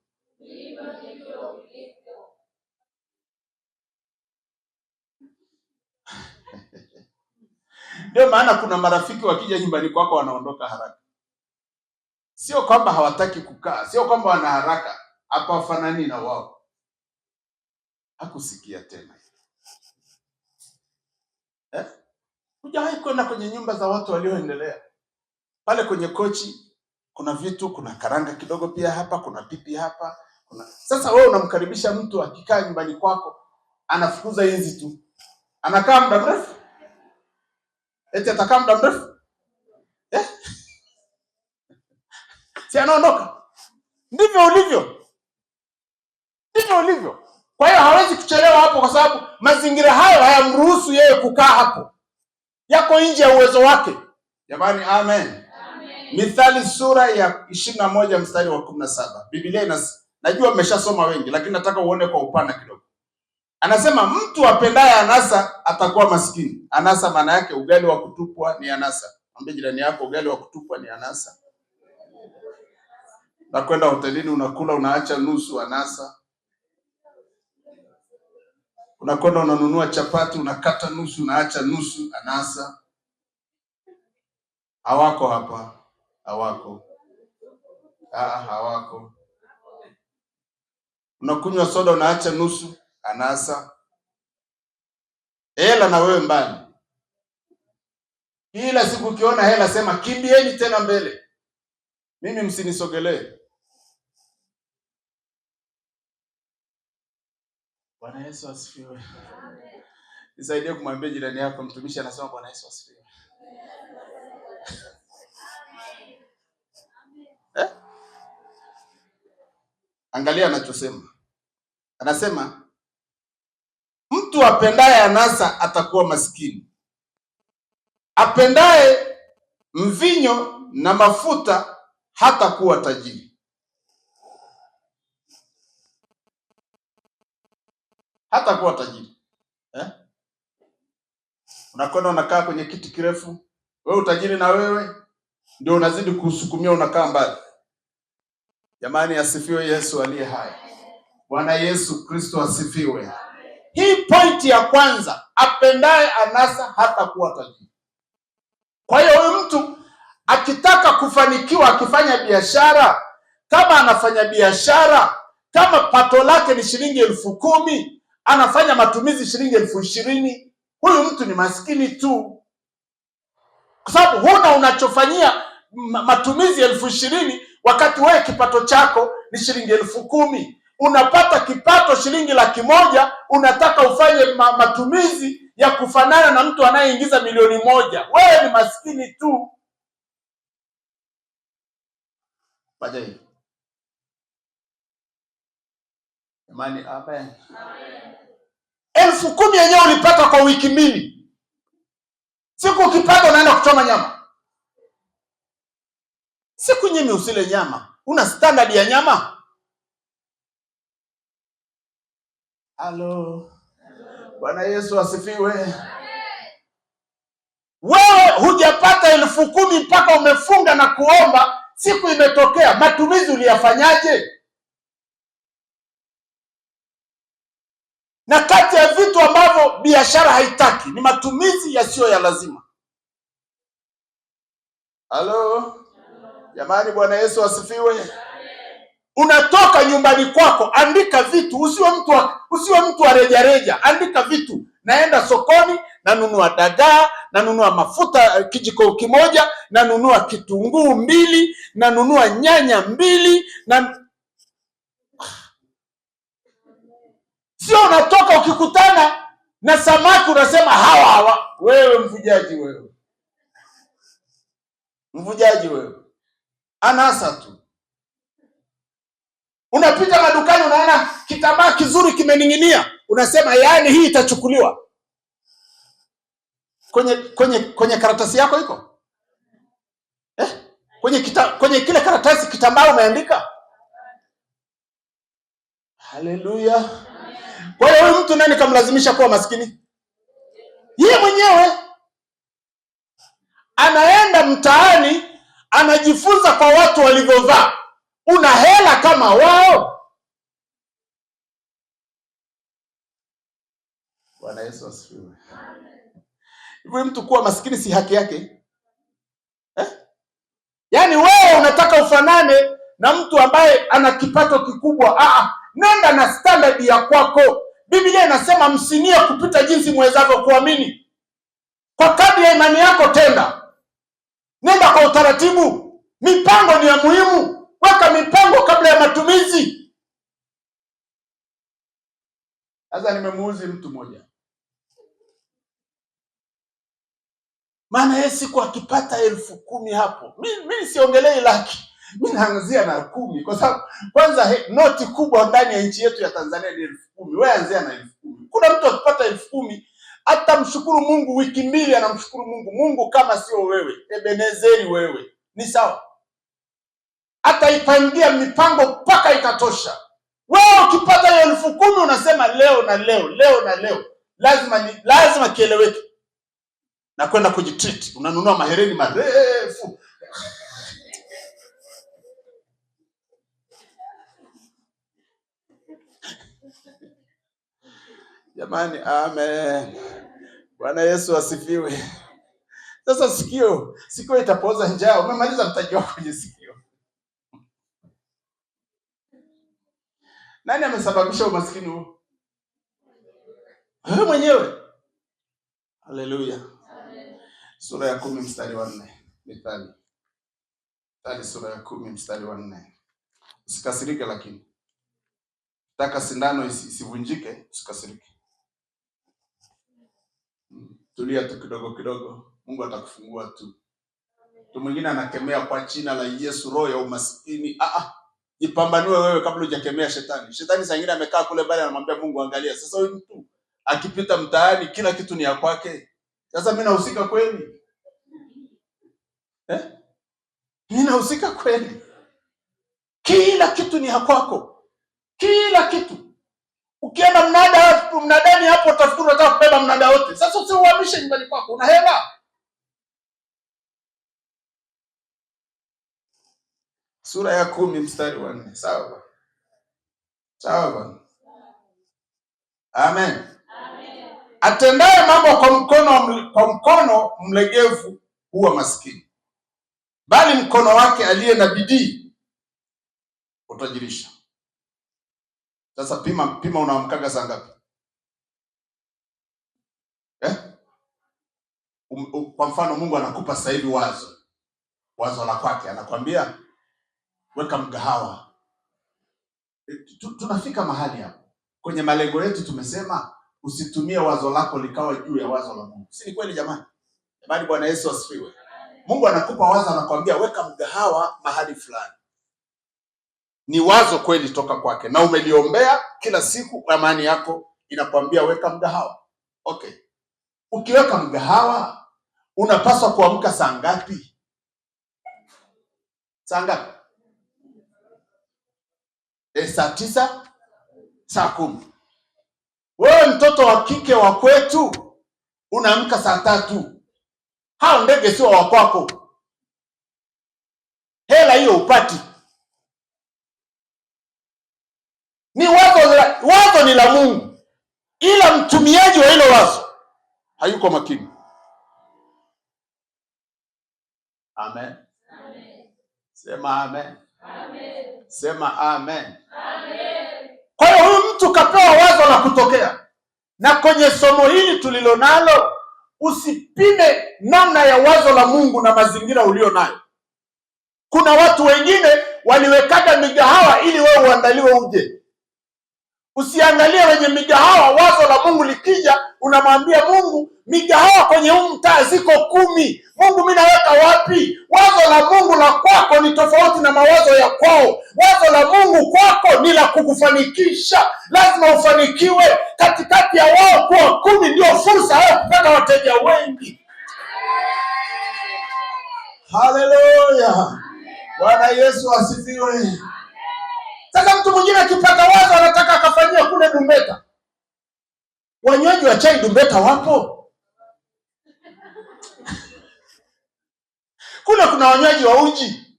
C: Ndio maana kuna marafiki wakija nyumbani kwako wanaondoka haraka. Sio kwamba hawataki kukaa, sio kwamba wana haraka, hapa fanani na wao. Hakusikia tena. Hujawahi kwenda kwenye nyumba za watu walioendelea? Pale kwenye kochi kuna vitu, kuna karanga kidogo pia hapa, kuna pipi hapa, Sasa wewe unamkaribisha mtu akikaa nyumbani kwako, anafukuza inzi tu. Anakaa muda mrefu? Eti atakaa muda mrefu? Si anaondoka. Ndivyo ulivyo, ndivyo ulivyo. Kwa hiyo hawezi kuchelewa hapo, kwa sababu mazingira hayo hayamruhusu yeye kukaa hapo, yako nje ya uwezo wake. Jamani, amen. Mithali sura ya 21 mstari wa 17. Biblia najua mmeshasoma wengi, lakini nataka uone kwa upana kidogo. Anasema mtu apendaye anasa atakuwa maskini. Anasa maana yake ugali wa kutupwa ni anasa. Mwambie jirani yako, ugali wa kutupwa ni anasa. Na kwenda hotelini unakula unaacha nusu, anasa. Unakwenda unanunua chapati unakata nusu unaacha nusu, anasa. Hawako hapa. Hawako. Hawako. Unakunywa soda unaacha nusu, anasa. Hela na wewe mbali. Kila siku ukiona hela sema kimbieni tena mbele. Mimi msinisogelee. Bwana Yesu asifiwe. Nisaidie kumwambia jirani yako, mtumishi anasema Bwana Yesu asifiwe. Angalia anachosema. Anasema mtu apendaye anasa atakuwa maskini. Apendaye mvinyo na mafuta hatakuwa tajiri. Hatakuwa tajiri. Unakwenda unakaa kwenye kiti kirefu, wewe utajiri na wewe ndio unazidi kusukumia, unakaa mbali. Jamani, asifiwe Yesu aliye hai. Bwana Yesu Kristo asifiwe. Hii pointi ya kwanza, apendaye anasa hatakuwa tajiri. Kwa hiyo huyu mtu akitaka kufanikiwa akifanya biashara, kama anafanya biashara, kama pato lake ni shilingi 10,000, anafanya matumizi shilingi 20,000, huyu mtu ni maskini tu. Kwa sababu huna unachofanyia matumizi 20,000 wakati wewe kipato chako ni shilingi 10,000. Unapata kipato shilingi 100,000, unataka ufanye matumizi ya kufanana na mtu anayeingiza 1,000,000. Wewe ni maskini tu. Baadaye. Imani, amen. 10,000 yenyewe ulipata kwa wiki 2. Siku ukipata unaenda kuchoma nyama. Siku nyingi usile nyama. Una standard ya nyama? Halo. Bwana Yesu asifiwe. Wewe hujapata 10,000 mpaka umefunga na kuomba, siku imetokea, matumizi uliyafanyaje? Na kati ya vitu ambavyo biashara haitaki ni matumizi yasiyo ya lazima. Halo. Jamani, Bwana Yesu asifiwe. Unatoka nyumbani kwako, andika vitu, usiwe mtu wa rejareja. Andika vitu, naenda sokoni, nanunua dagaa, nanunua mafuta kijiko kimoja, nanunua kitunguu 2, nanunua nyanya 2, sio unatoka ukikutana na samaki unasema hawa. Wewe mvujaji wewe. Mvujaji wewe. Anasa tu. Unapita madukani unaona kitambaa kizuri kimening'inia, unasema yaani hii itachukuliwa. Kwenye karatasi yako iko? Kwenye kile karatasi kitambaa umeandika? Haleluya. Kwa hiyo huyu mtu nani kamlazimisha kuwa maskini? Yeye mwenyewe. Anaenda mtaani, anajifunza kwa watu walivyovaa. Una hela kama wao? Bwana Yesu asifiwe. Hivyo mtu kuwa maskini si haki yake? Yaani wewe unataka ufanane na mtu ambaye ana kipato kikubwa. Nenda na standard ya kwako. Biblia inasema msinie kupita jinsi mwezavyo kuamini. Kwa kadri ya imani yako tenda. Nenda kwa utaratibu. Mipango ni ya muhimu. Weka mipango kabla ya matumizi. Sasa nimemuuzi mtu mmoja. Maana yeye siku akipata 10,000 hapo. Mimi siongelei laki. Mimi naanzia na 10 kwa sababu kwanza noti kubwa ndani ya nchi yetu ya Tanzania ni 10,000. Wewe anzia na 10,000. Kuna mtu akipata 10,000 hata mshukuru Mungu wiki mbili anamshukuru Mungu. Mungu kama sio wewe, Ebenezeri wewe. Ni sawa. Hata ipangia mipango mpaka ikatosha. Wewe ukipata hiyo 10,000 unasema leo na leo. Lazima kieleweke. Na kwenda kujitreat, unanunua mahereni marefu. Jamani, amen. Bwana Yesu asifiwe. Sasa sikio itapoza njaa. Umemaliza mtaji wako kwenye sikio. Nani amesababisha umaskini huu? Wewe mwenyewe. Haleluya. Sura ya 10 mstari wa 4. Mithali. Sura ya 10 mstari wa 4. Usikasirike lakini. Taka sindano isivunjike, usikasirike. Tulia tu kidogo. Mungu atakufungua tu. Mtu mwingine anakemea kwa jina la Yesu roho ya umaskini. Jipambanue wewe kabla hujakemea shetani. Shetani saa nyingine amekaa kule mbali anamwambia Mungu angalia. Sasa huyu mtu akipita mtaani kila kitu ni ya kwake. Sasa mimi nahusika kweli? Mimi nahusika kweli? Kila kitu ni ya kwako. Kila kitu. Ukienda mnadani hapo utafikiri unataka kubeba mnada wote. Sasa usiuhamishe nyumbani kwako. Una hela. Sura ya 10 mstari wa 4. Sawa. Amen. Atendaye mambo kwa mkono mlegevu huwa maskini, bali mkono wake aliye na bidii utajirisha. Sasa pima unaamkaga saa ngapi? Kwa mfano Mungu anakupa sasa hivi wazo la kwake, anakwambia weka mgahawa. Tunafika mahali hapo. Kwenye malengo yetu tumesema usitumie wazo lako likawa juu ya wazo la Mungu. Si kweli jamani? Jamani, Bwana Yesu asifiwe. Mungu anakupa wazo, anakwambia weka mgahawa mahali fulani. Ni wazo kweli toka kwake na umeliombea kila siku, amani yako inakwambia weka mgahawa. Okay. Ukiweka mgahawa unapaswa kuamka saa ngapi? Saa ngapi? Saa 9, saa 10. Wewe mtoto wa kike wa kwetu unaamka saa 3. Hao ndege sio wa kwako. Hela hiyo upati. Ni wazo ni la Mungu. Ila mtumiaji wa hilo wazo hayuko makini. Amen. Sema amen. Sema amen. Kwa hiyo huyu mtu kapewa wazo la kutokea. Na kwenye somo hili tulilonalo, usipime namna ya wazo la Mungu na mazingira ulio nayo. Kuna watu wengine waliwekaga migahawa ili wewe uandaliwe uje. Usiangalie wenye migahawa. Wazo la Mungu likija unamwambia Mungu, migahawa kwenye huu mtaa ziko 10. Mungu, mimi naweka wapi? Wazo la Mungu la kwako ni tofauti na mawazo ya kwao. Wazo la Mungu kwako ni la kukufanikisha. Lazima ufanikiwe. Katikati ya wao kuwa 10 ndio fursa yao kupata wateja wengi. Haleluya. Bwana Yesu asifiwe. Sasa mtu mwingine akipata wazo anataka akafanyia kule Dumbeta. Wanywaji wa chai Dumbeta wapo? Kule kuna wanywaji wa uji.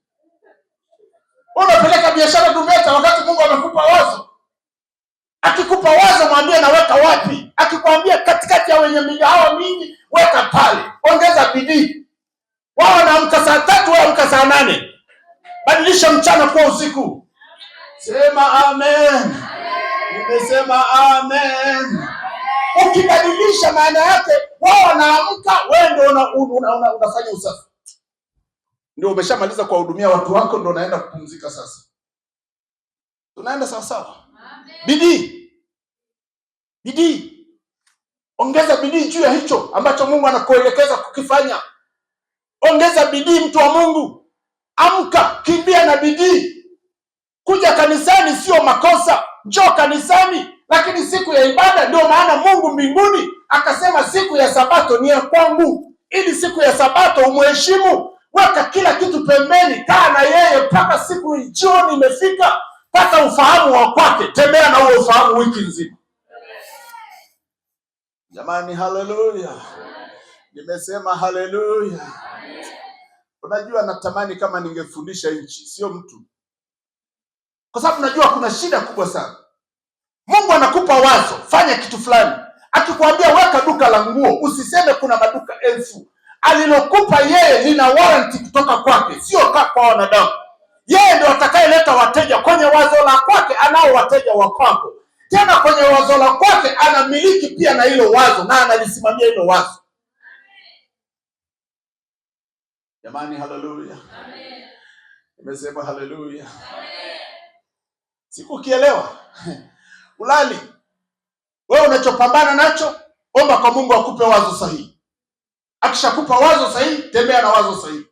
C: Unapeleka biashara Dumbeta wakati Mungu amekupa wazo. Akikupa wazo mwambie naweka wapi? Akikwambia katikati ya wenye migahawa mingi, weka pale. Ongeza bidii. Wao wanaamka saa 3, wao wanaamka saa 8. Badilisha mchana kwa usiku. Sema amen. Nimesema amen. Ukibadilisha maana yake wao wanaamka, wewe ndio unafanya usafi. Ndio umeshamaliza kuwahudumia watu wako, ndio unaenda kupumzika sasa. Tunaenda sawa sawa. Bidii. Ongeza bidii juu ya hicho ambacho Mungu anakuelekeza kukifanya. Ongeza bidii, mtu wa Mungu. Amka, kimbia na bidii. Kuja kanisani sio makosa, njoo kanisani, lakini siku ya ibada, ndio maana Mungu mbinguni akasema siku ya Sabato ni ya kwangu, ili siku ya Sabato umheshimu. Weka kila kitu pembeni, kaa na yeye mpaka siku jioni imefika, pata ufahamu wa kwake, tembea na huo ufahamu wiki nzima. Jamani, haleluya! Nimesema haleluya. Unajua, natamani kama ningefundisha nchi, sio mtu, kwa sababu najua kuna shida kubwa sana. Mungu anakupa wazo, fanya kitu fulani. Akikwambia weka duka la nguo, usiseme kuna maduka 1000. Alilokupa yeye lina warranty kutoka kwake, sio kwa wanadamu. Yeye ndio atakayeleta wateja kwenye wazo la kwake. Anao wateja wa kwako, tena kwenye wazo la kwake anamiliki pia na hilo wazo, na analisimamia hilo wazo. Jamani, haleluya. Amen. Nimesema haleluya. Amen. Sikukielewa. Ulali. Wewe unachopambana nacho, omba kwa Mungu akupe wazo sahihi. Akishakupa wazo sahihi, tembea na wazo sahihi.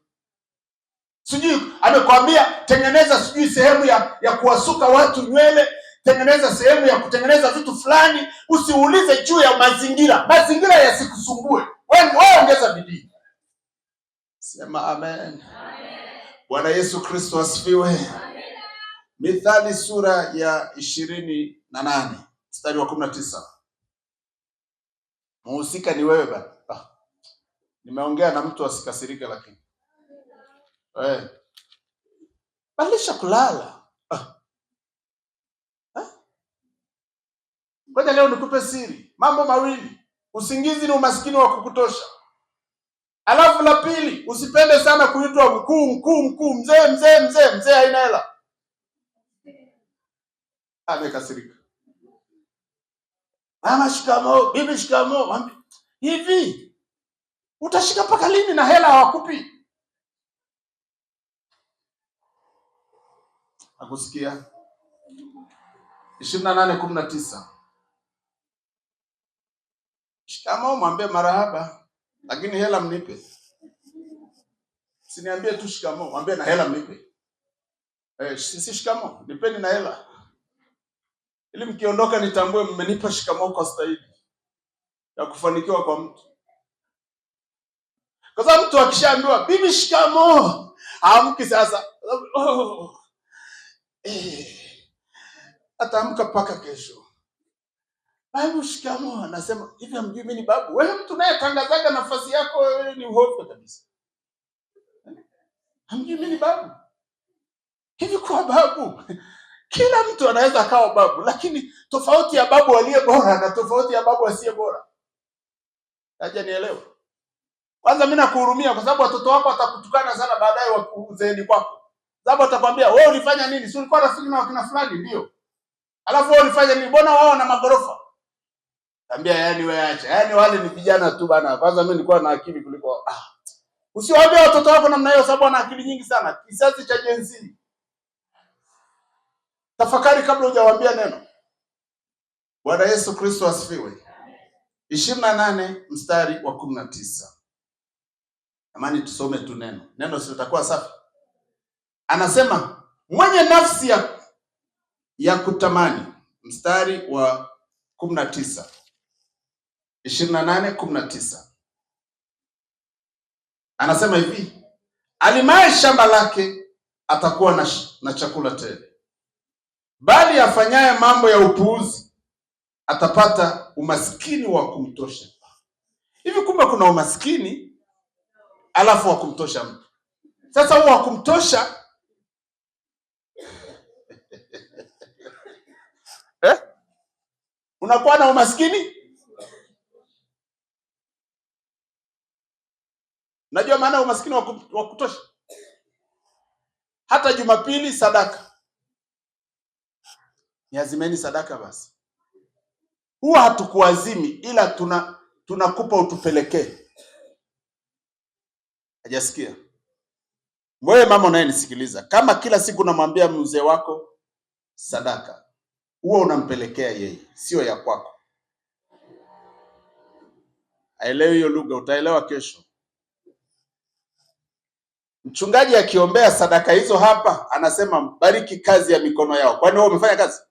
C: Sijui amekwambia tengeneza sijui sehemu ya kuwasuka watu nywele, tengeneza sehemu ya kutengeneza vitu fulani, usiulize juu ya mazingira. Mazingira yasikusumbue. Wewe ongeza bidii. Sema amen. Amen. Bwana Yesu Kristo asifiwe. Amen. Mithali sura ya 28 mstari wa 19. Muhusika ni wewe bana. Nimeongea na mtu asikasirike, lakini balisha kulala. Ngoja leo nikupe siri. Mambo mawili. Usingizi ni umaskini wa kukutosha. Alafu la pili, usipende sana kuitwa mkuu, mzee haina hela. Amekasirika. Mama shikamoo, bibi shikamoo. Hivi utashika mpaka lini na hela hawakupi? Akusikia? 28:19. Shikamoo mwambie marahaba, lakini hela mnipe. Siniambie tu shikamoo, mwambie na hela mnipe. Si shikamoo, nipeni na hela. Ili mkiondoka nitambue mmenipa shikamoo kwa stahili ya kufanikiwa kwa mtu. Kwa sababu mtu akishaambiwa bibi shikamoo, amki sasa. Ataamka mpaka kesho. Babu shikamoo, anasema hivi hamjui mimi ni babu? Wewe mtu naye tangazaga nafasi yako, wewe ni uhofu kabisa. Hamjui mimi ni babu? Hivi kwa babu, kila mtu anaweza akawa babu, lakini tofauti ya babu aliye bora na tofauti ya babu asiye bora. Haja nielewe. Kwanza mimi nakuhurumia kwa sababu watoto wako watakutukana sana baadaye uzeeni kwako. Sababu atakwambia wewe ulifanya nini? Si ulikuwa rafiki na wakina fulani? Ndio. Alafu wewe ulifanya nini? Mbona wao na magorofa? Tambia yani wewe acha. Yani wale ni vijana tu bana. Kwanza mimi nilikuwa na akili kuliko Usiwaambie watoto wako namna hiyo sababu wana akili nyingi sana. Kizazi cha Gen Z. Tafakari kabla hujawaambia neno. Bwana Yesu Kristo asifiwe. 28 mstari wa 19. Amani, tusome tu neno. Neno si litakuwa safi. Anasema mwenye nafsi ya kutamani, mstari wa 19. 28:19. Anasema hivi, alimaye shamba lake atakuwa na chakula tele, bali afanyaye mambo ya upuuzi atapata umaskini wa kumtosha. Hivi kumbe kuna umaskini alafu wa kumtosha mtu. Sasa huo wa kumtosha unakuwa na umaskini. Najua maana umaskini wa kutosha. Hata Jumapili sadaka. Niazimeni sadaka basi. Huwa hatukuazimi ila tunakupa utupelekee. Hajasikia? Wewe mama unayenisikiliza, kama kila siku unamwambia mzee wako sadaka, huwa unampelekea yeye, sio ya kwako. Aelewe hiyo lugha, utaelewa kesho. Mchungaji akiombea sadaka hizo hapa anasema bariki kazi ya mikono yao. Kwani wewe umefanya kazi?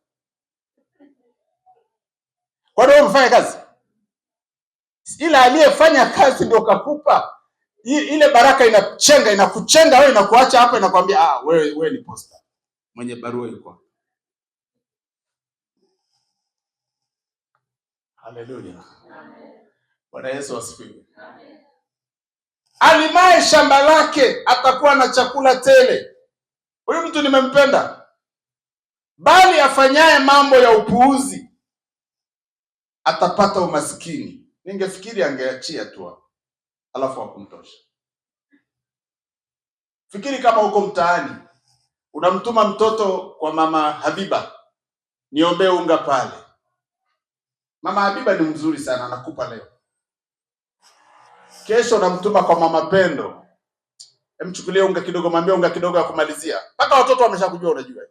C: Kwani wewe umefanya kazi? Ila aliyefanya kazi ndio kakupa. Ile baraka inakuchenga wewe, inakuacha hapa, inakwambia wewe ni posta. Mwenye barua yuko. Haleluya. Bwana Yesu asifiwe. Alimaye shamba lake atakuwa na chakula tele. Huyu mtu nimempenda. Bali afanyaye mambo ya upuuzi atapata umaskini. Ningefikiri angeachia tu hapo, alafu hakumtosha. Fikiri kama uko mtaani, unamtuma mtoto kwa mama Habiba, niombee unga pale. Mama Habiba ni mzuri sana, anakupa leo. Kesho unamtuma kwa mama Pendo, emchukulie unga kidogo, mwambie unga kidogo ya kumalizia. Mpaka watoto wameshakujua, unajua.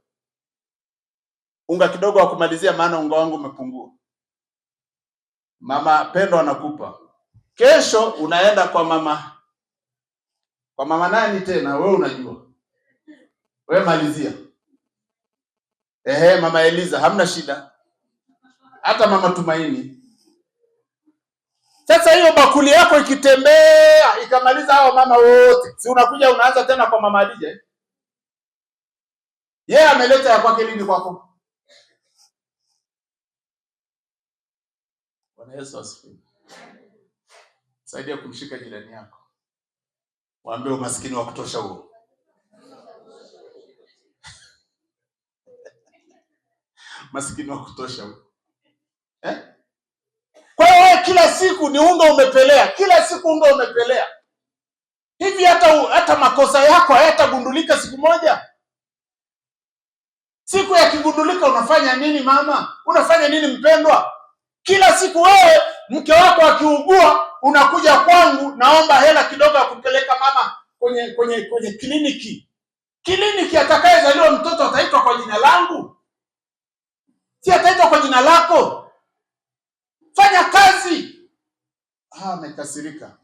C: Unga kidogo wa kumalizia, maana unga wangu umepungua. Mama Pendo anakupa. Kesho unaenda kwa mama nani tena, wewe unajua. Wewe malizia. Mama Eliza, hamna shida. Hata mama Tumaini. Sasa hiyo bakuli yako ikitembea ikamaliza hao mama wote, si unakuja unaanza tena kwa mama Adija? Yeye ameleta ya kwake lini kwako? Bwana Yesu asifiwe. Saidia kumshika jirani yako, waambie umaskini wa kutosha huo. Maskini wa kutosha huo. Kwa hiyo kila siku ni unga umepelea, kila siku unga umepelea. Hivi hata makosa yako hayatagundulika siku moja? Siku yakigundulika unafanya nini mama? Unafanya nini mpendwa? Kila siku wewe mke wako akiugua unakuja kwangu, naomba hela kidogo ya kupeleka mama kwenye kliniki. Kliniki atakayezaliwa mtoto ataitwa kwa jina langu? Si ataitwa kwa jina lako? Fanya kazi. Amekasirika.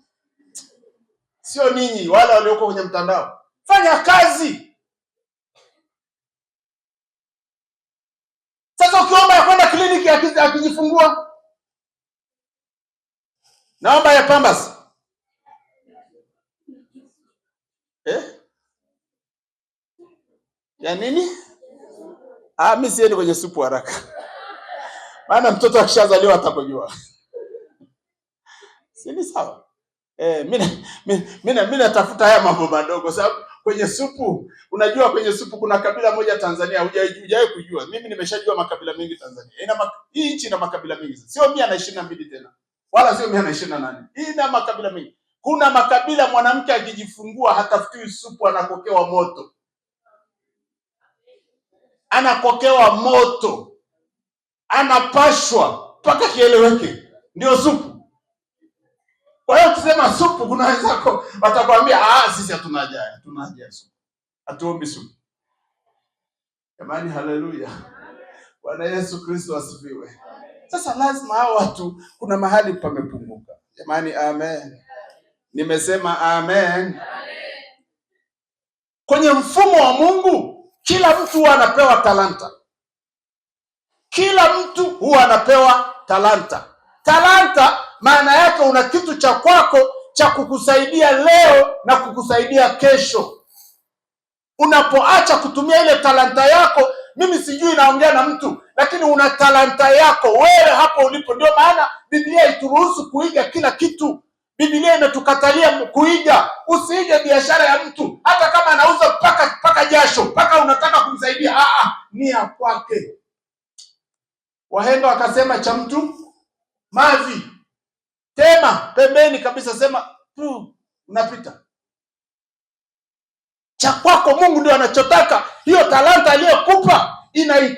C: Sio ninyi wale walioko kwenye mtandao. Fanya kazi. Sasa ukiomba ya kwenda kliniki akijifungua, naomba ya Pampers. Ya nini? Mimi siendi kwenye supu haraka. Maana mtoto akishazaliwa atakojua. Si ni sawa? Mimi natafuta haya mambo madogo, sababu kwenye supu, unajua kwenye supu kuna kabila moja Tanzania, hujawahi kujua. Mimi nimeshajua makabila mengi Tanzania. Hii nchi ina makabila mengi. Sio 122 tena. Wala sio 128. Hii ina makabila mengi. Kuna makabila mwanamke akijifungua hatafutiwi supu, anakokewa moto. Anakokewa moto. Anapashwa mpaka kieleweke, ndio supu. Kwa hiyo tusema supu, kuna wenzako watakwambia sisi hatuna haja ya supu, hatuombi supu. Jamani, haleluya. Bwana Yesu Kristo asifiwe. Sasa lazima hao watu kuna mahali pamepunguka. Jamani, amen. Nimesema amen. Kwenye mfumo wa Mungu kila mtu huwa anapewa talanta. Kila mtu huwa anapewa talanta. Talanta maana yake una kitu cha kwako cha kukusaidia leo na kukusaidia kesho. Unapoacha kutumia ile talanta yako, mimi sijui naongea na mtu, lakini una talanta yako wewe hapo ulipo. Ndio maana Biblia ituruhusu kuiga kila kitu. Biblia imetukatalia kuiga. Usiige biashara ya mtu hata kama anauza paka jasho, paka unataka kumsaidia. Ni ya kwake. Wahenga wakasema cha mtu mavi. Tema pembeni kabisa, sema unapita. Cha kwako Mungu ndio anachotaka. Hiyo talanta aliyokupa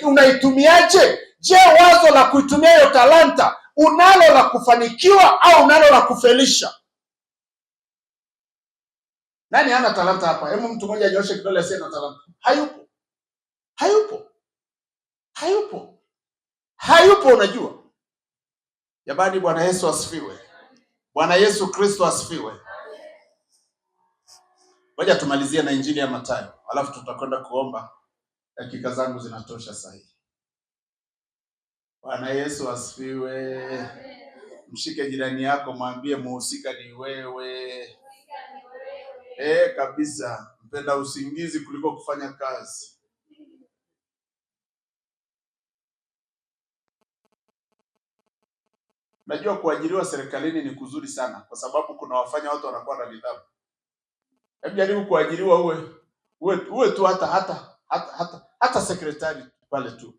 C: unaitumiaje? Je, wazo la kuitumia hiyo talanta unalo la kufanikiwa au unalo la kufelisha? Nani hana talanta hapa? Hebu mtu mmoja anyoshe kidole asiye na talanta. Hayupo, unajua. Jamani, Bwana Yesu asifiwe. Bwana Yesu Kristo asifiwe. Ngoja tumalizie na Injili ya Mathayo, alafu tutakwenda kuomba. Dakika zangu zinatosha sahihi. Bwana Yesu asifiwe. Mshike jirani yako, mwambie muhusika ni wewe. Kabisa, mpenda usingizi kuliko kufanya kazi. Najua kuajiriwa serikalini ni kuzuri sana, kwa sababu kuna wafanya watu wanakuwa na nidhamu. Hebu jaribu kuajiriwa uwe tu hata sekretari pale tu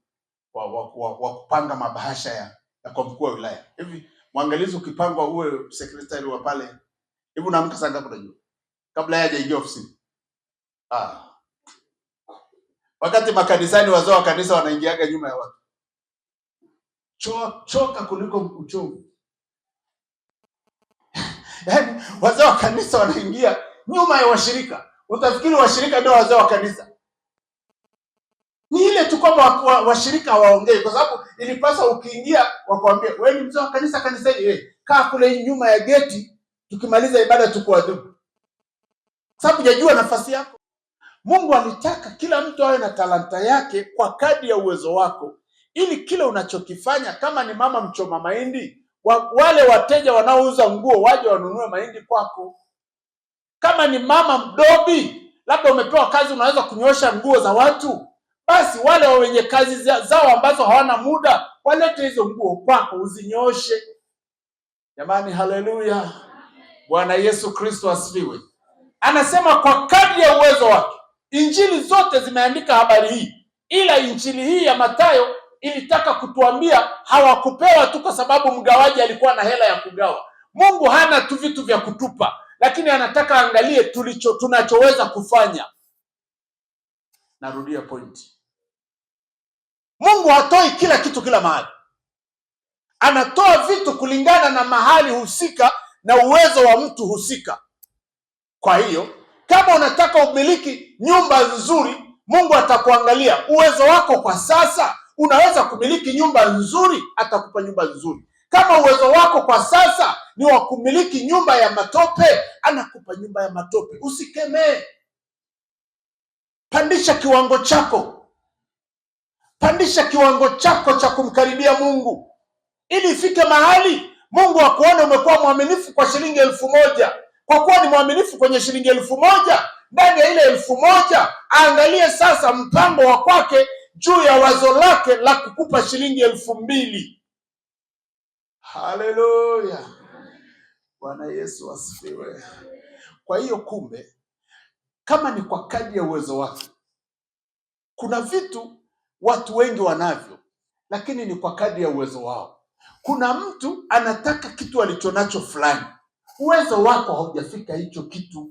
C: wa kupanga mabahasha ya kwa mkuu wa wilaya. Hivi mwangalizi ukipangwa uwe sekretari wa pale, hivi unaamka saa ngapi unajua? Kabla yeye hajaingia ofisini. Wakati makanisani wazao wa kanisa wanaingiaga nyuma ya watu. Choka kuliko uchovu. Yaani wazao wa kanisa wanaingia nyuma ya washirika. Utafikiri washirika ndio wazao wa kanisa. Ni ile tu kwamba washirika hawaongei, kwa sababu ilipasa ukiingia wakwambie wewe ni mzao wa kanisa hili, kaa kule nyuma ya geti, tukimaliza ibada tukuadhibu. Sababu hujajua nafasi yako. Mungu alitaka kila mtu awe na talanta yake kwa kadri ya uwezo wako, ili kile unachokifanya, kama ni mama mchoma mahindi, wale wateja wanaouza nguo waje wanunue mahindi kwako. Kama ni mama mdobi, labda umepewa kazi unaweza kunyosha nguo za watu, basi wale wenye kazi zao ambazo hawana muda walete hizo nguo kwako uzinyoshe. Jamani, haleluya. Bwana Yesu Kristo asifiwe. Anasema kwa kadri ya uwezo wake. Injili zote zimeandika habari hii, ila injili hii ya Mathayo ilitaka kutuambia hawakupewa tu kwa sababu mgawaji alikuwa na hela ya kugawa. Mungu hana tu vitu vya kutupa, lakini anataka angalie tunachoweza kufanya. Narudia pointi. Mungu hatoi kila kitu kila mahali. Anatoa vitu kulingana na mahali husika na uwezo wa mtu husika. Kwa hiyo, kama unataka umiliki nyumba nzuri, Mungu atakuangalia uwezo wako kwa sasa. Unaweza kumiliki nyumba nzuri, atakupa nyumba nzuri. Kama uwezo wako kwa sasa ni wa kumiliki nyumba ya matope, anakupa nyumba ya matope. Usikemee. Pandisha kiwango chako. Pandisha kiwango chako cha kumkaribia Mungu, ili ifike mahali Mungu akuone umekuwa mwaminifu kwa shilingi 1000. Kwa kuwa ni mwaminifu kwenye shilingi 1000, ndani ya ile 1000 aangalie sasa mpango wa kwake juu ya wazo lake la kukupa shilingi 2000. Haleluya. Bwana Yesu asifiwe. Kwa hiyo kumbe, kama ni kwa kadri ya uwezo wake, kuna vitu watu wengi wanavyo, lakini ni kwa kadri ya uwezo wao. Kuna mtu anataka kitu alichonacho fulani, uwezo wako haujafika hicho kitu.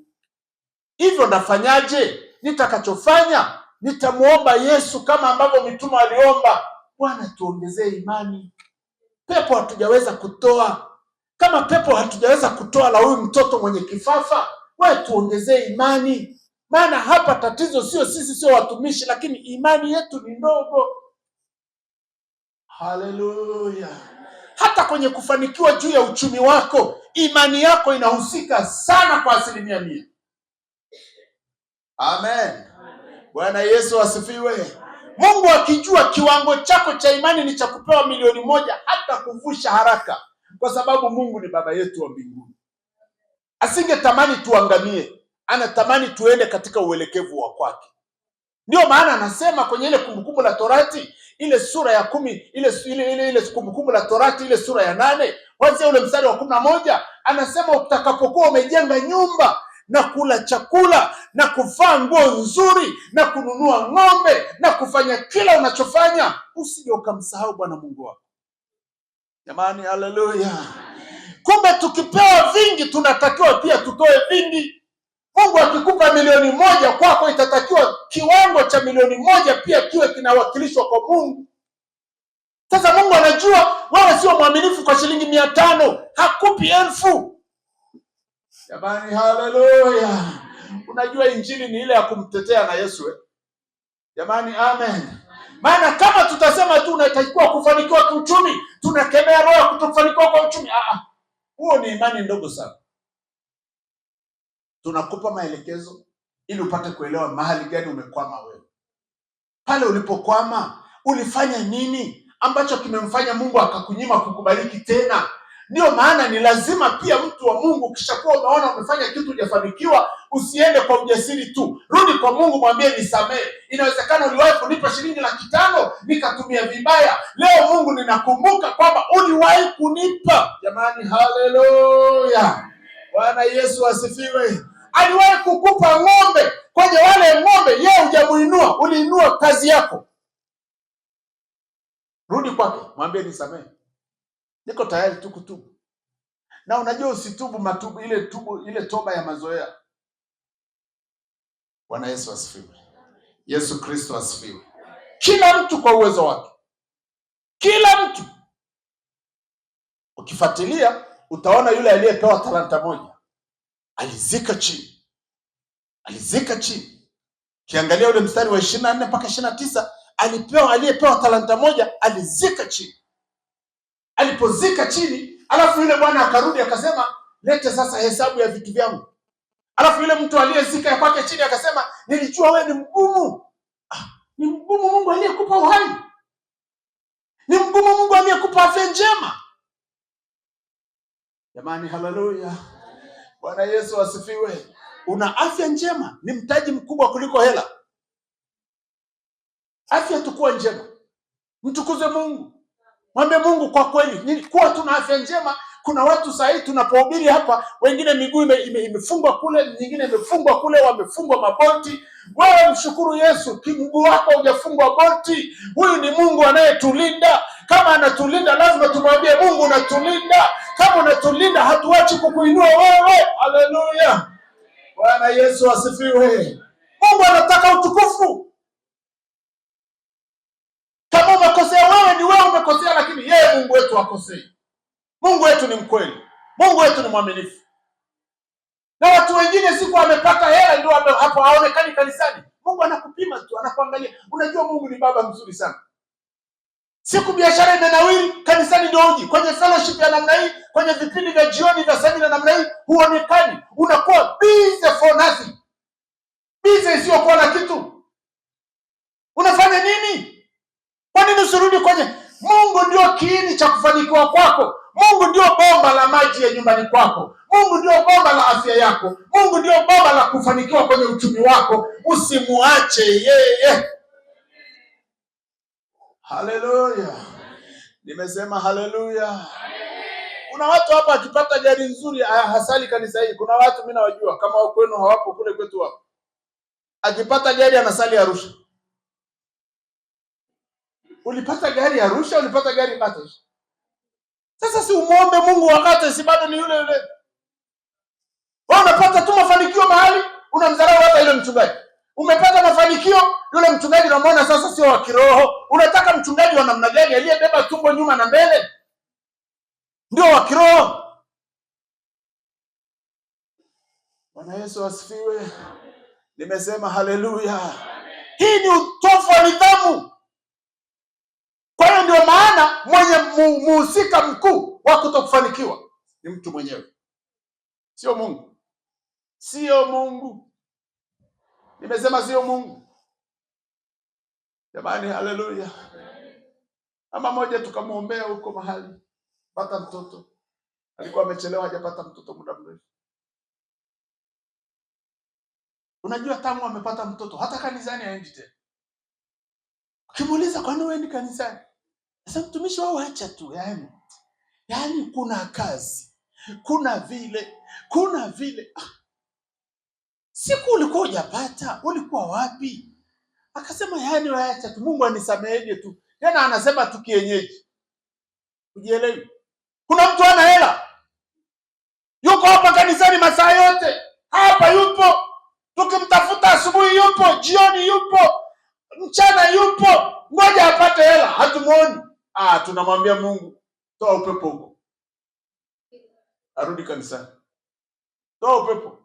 C: Hivyo nafanyaje? Nitakachofanya, nitamuomba Yesu kama ambavyo mitume waliomba, Bwana tuongezee imani. Pepo hatujaweza kutoa. Kama pepo hatujaweza kutoa la huyu mtoto mwenye kifafa, wewe tuongezee imani. Maana hapa tatizo sio sisi, sio watumishi, lakini imani yetu ni ndogo. Haleluya. Hata kwenye kufanikiwa juu ya uchumi wako, imani yako inahusika sana kwa 100%. Amen. Bwana Yesu asifiwe. Mungu akijua kiwango chako cha imani ni cha kupewa 1,000,000, hata kuvusha haraka, kwa sababu Mungu ni baba yetu wa mbinguni. Asingetamani tuangamie, anatamani tuende katika uelekevu wa kwake. Ndio maana anasema kwenye ile Kumbukumbu la Torati, ile sura ya 10, ile Kumbukumbu la Torati, ile sura ya 8, kwanza ule mstari wa 11, anasema utakapokuwa umejenga nyumba na kula chakula na kuvaa nguo nzuri na kununua ng'ombe na kufanya kila unachofanya, usije ukamsahau Bwana Mungu wako. Jamani, haleluya. Kumbe tukipewa vingi tunatakiwa pia tutoe vingi. Mungu akikupa 1,000,000, kwako itatakiwa kiwango cha 1,000,000 pia kiwe kinawakilishwa kwa Mungu. Sasa Mungu anajua wewe sio mwaminifu kwa shilingi 500, hakupi 1000. Jamani, haleluya. Unajua injili ni ile ya kumtetea na Yesu. Jamani, amen. Maana kama tutasema tu unatakiwa kufanikiwa kiuchumi, tunakemea roho ya kutofanikiwa kwa uchumi. Huo ni imani ndogo sana. Tunakupa maelekezo, ili upate kuelewa mahali gani umekwama wewe. Pale ulipokwama, ulifanya nini ambacho kimemfanya Mungu akakunyima kukubariki tena? Ndio maana ni lazima pia mtu wa Mungu, ukishakuwa unaona umefanya kitu hujafanikiwa, usiende kwa ujasiri tu. Rudi kwa Mungu, mwambie nisamehe. Inawezekana uliwahi kunipa shilingi 500 nikatumia vibaya. Leo Mungu, ninakumbuka kwamba uliwahi kunipa. Jamani, haleluya. Bwana Yesu asifiwe. Aliwahi kukupa ng'ombe. Kwenye wale ng'ombe yeye hujamuinua, uliinua kazi yako. Rudi kwake, mwambie nisamehe. Niko tayari tu kutubu. Na unajua usitubu matubu ile toba ya mazoea. Bwana Yesu asifiwe. Yesu Kristo asifiwe. Kila mtu kwa uwezo wake. Kila mtu. Ukifuatilia utaona yule aliyepewa talanta moja alizika chini. Alizika chini. Kiangalia ule mstari wa 24 mpaka 29, aliyepewa talanta moja alizika chini. Alipozika chini, alafu yule bwana akarudi akasema, lete sasa hesabu ya vitu vyangu. Alafu yule mtu aliyezika kwake chini akasema, nilijua wewe ni mgumu. Ni mgumu Mungu aliyekupa uhai. Ni mgumu Mungu aliyekupa afya njema. Jamani, haleluya. Bwana Yesu asifiwe. Una afya njema, ni mtaji mkubwa kuliko hela. Afya tukua njema. Mtukuze Mungu. Mwambie Mungu, kwa kweli nilikuwa tuna afya njema. Kuna watu sasa hivi tunapohubiri hapa, wengine miguu imefungwa kule, nyingine imefungwa kule, wamefungwa maboti. Wewe mshukuru Yesu, mguu wako hujafungwa boti. Huyu ni Mungu anayetulinda. Kama anatulinda, lazima tumwambie Mungu, unatulinda. Kama unatulinda, hatuachi kukuinua wewe. Haleluya. Bwana Yesu asifiwe. Mungu anataka utukufu. Kama umekosea wewe, ni wewe umekosea, lakini yeye Mungu wetu hakosei. Mungu wetu ni mkweli. Mungu wetu ni mwaminifu. Na watu wengine siku amepata hela ndio hapo haonekani kanisani. Mungu anakupima tu, anakuangalia. Unajua Mungu ni baba mzuri sana. Siku biashara imenawiri, kanisani ndio uji. Kwenye fellowship ya namna hii, kwenye vipindi vya jioni vya semina namna hii, huonekani. Unakuwa busy for nothing. Busy isiyokuwa na kitu. Unafanya nini? Kwa nini usirudi kwenye Mungu? Ndio kiini cha kufanikiwa kwako. Mungu ndio bomba la maji ya nyumbani kwako. Mungu ndio bomba la afya yako. Mungu ndio bomba la kufanikiwa kwenye uchumi wako. Usimuache yeye. Haleluya. Nimesema haleluya. Kuna watu hapa akipata gari nzuri hasali kanisa hii. Kuna watu mimi nawajua, kama kwenu hawapo, kule kwetu hapo. Akipata gari anasali Arusha. Ulipata gari Arusha, ulipata gari Katesh. Sasa si umuombe Mungu wakati si bado ni yule yule. Wewe unapata tu mafanikio mahali, unamdharau hata yule mchungaji. Umepata mafanikio, yule mchungaji unamwona sasa sio wa kiroho. Unataka mchungaji wa namna gani aliyebeba tumbo nyuma na mbele? Ndio wa kiroho. Bwana Yesu asifiwe. Nimesema haleluya. Hii ni utofu wa nidhamu. Kwa hiyo ndio maana mwenye muhusika mkuu wa kutokufanikiwa ni mtu mwenyewe. Sio Mungu. Sio Mungu. Nimesema sio Mungu. Jamani, haleluya. Mama moja tukamwombea huko mahali, pata mtoto. Alikuwa amechelewa, hajapata mtoto muda mrefu. Unajua tangu amepata mtoto hata kanisani haendi tena. Ukimuuliza kwa nini wewe kanisani? Sasa mtumishi wao acha tu, yani kuna kazi. Kuna vile. Siku ulikuwa hujapata, ulikuwa wapi? Akasema waacha tu, Mungu anisameheje tu. Tena anasema tu kienyeji. Ujielewi? Kuna mtu ana hela. Yuko hapa kanisani masaa yote. Hapa yupo. Tukimtafuta asubuhi yupo, jioni yupo, mchana yupo. Ngoja apate hela, hatumuoni. Tunamwambia Mungu, toa upepo huko. Arudi kanisani. Toa upepo.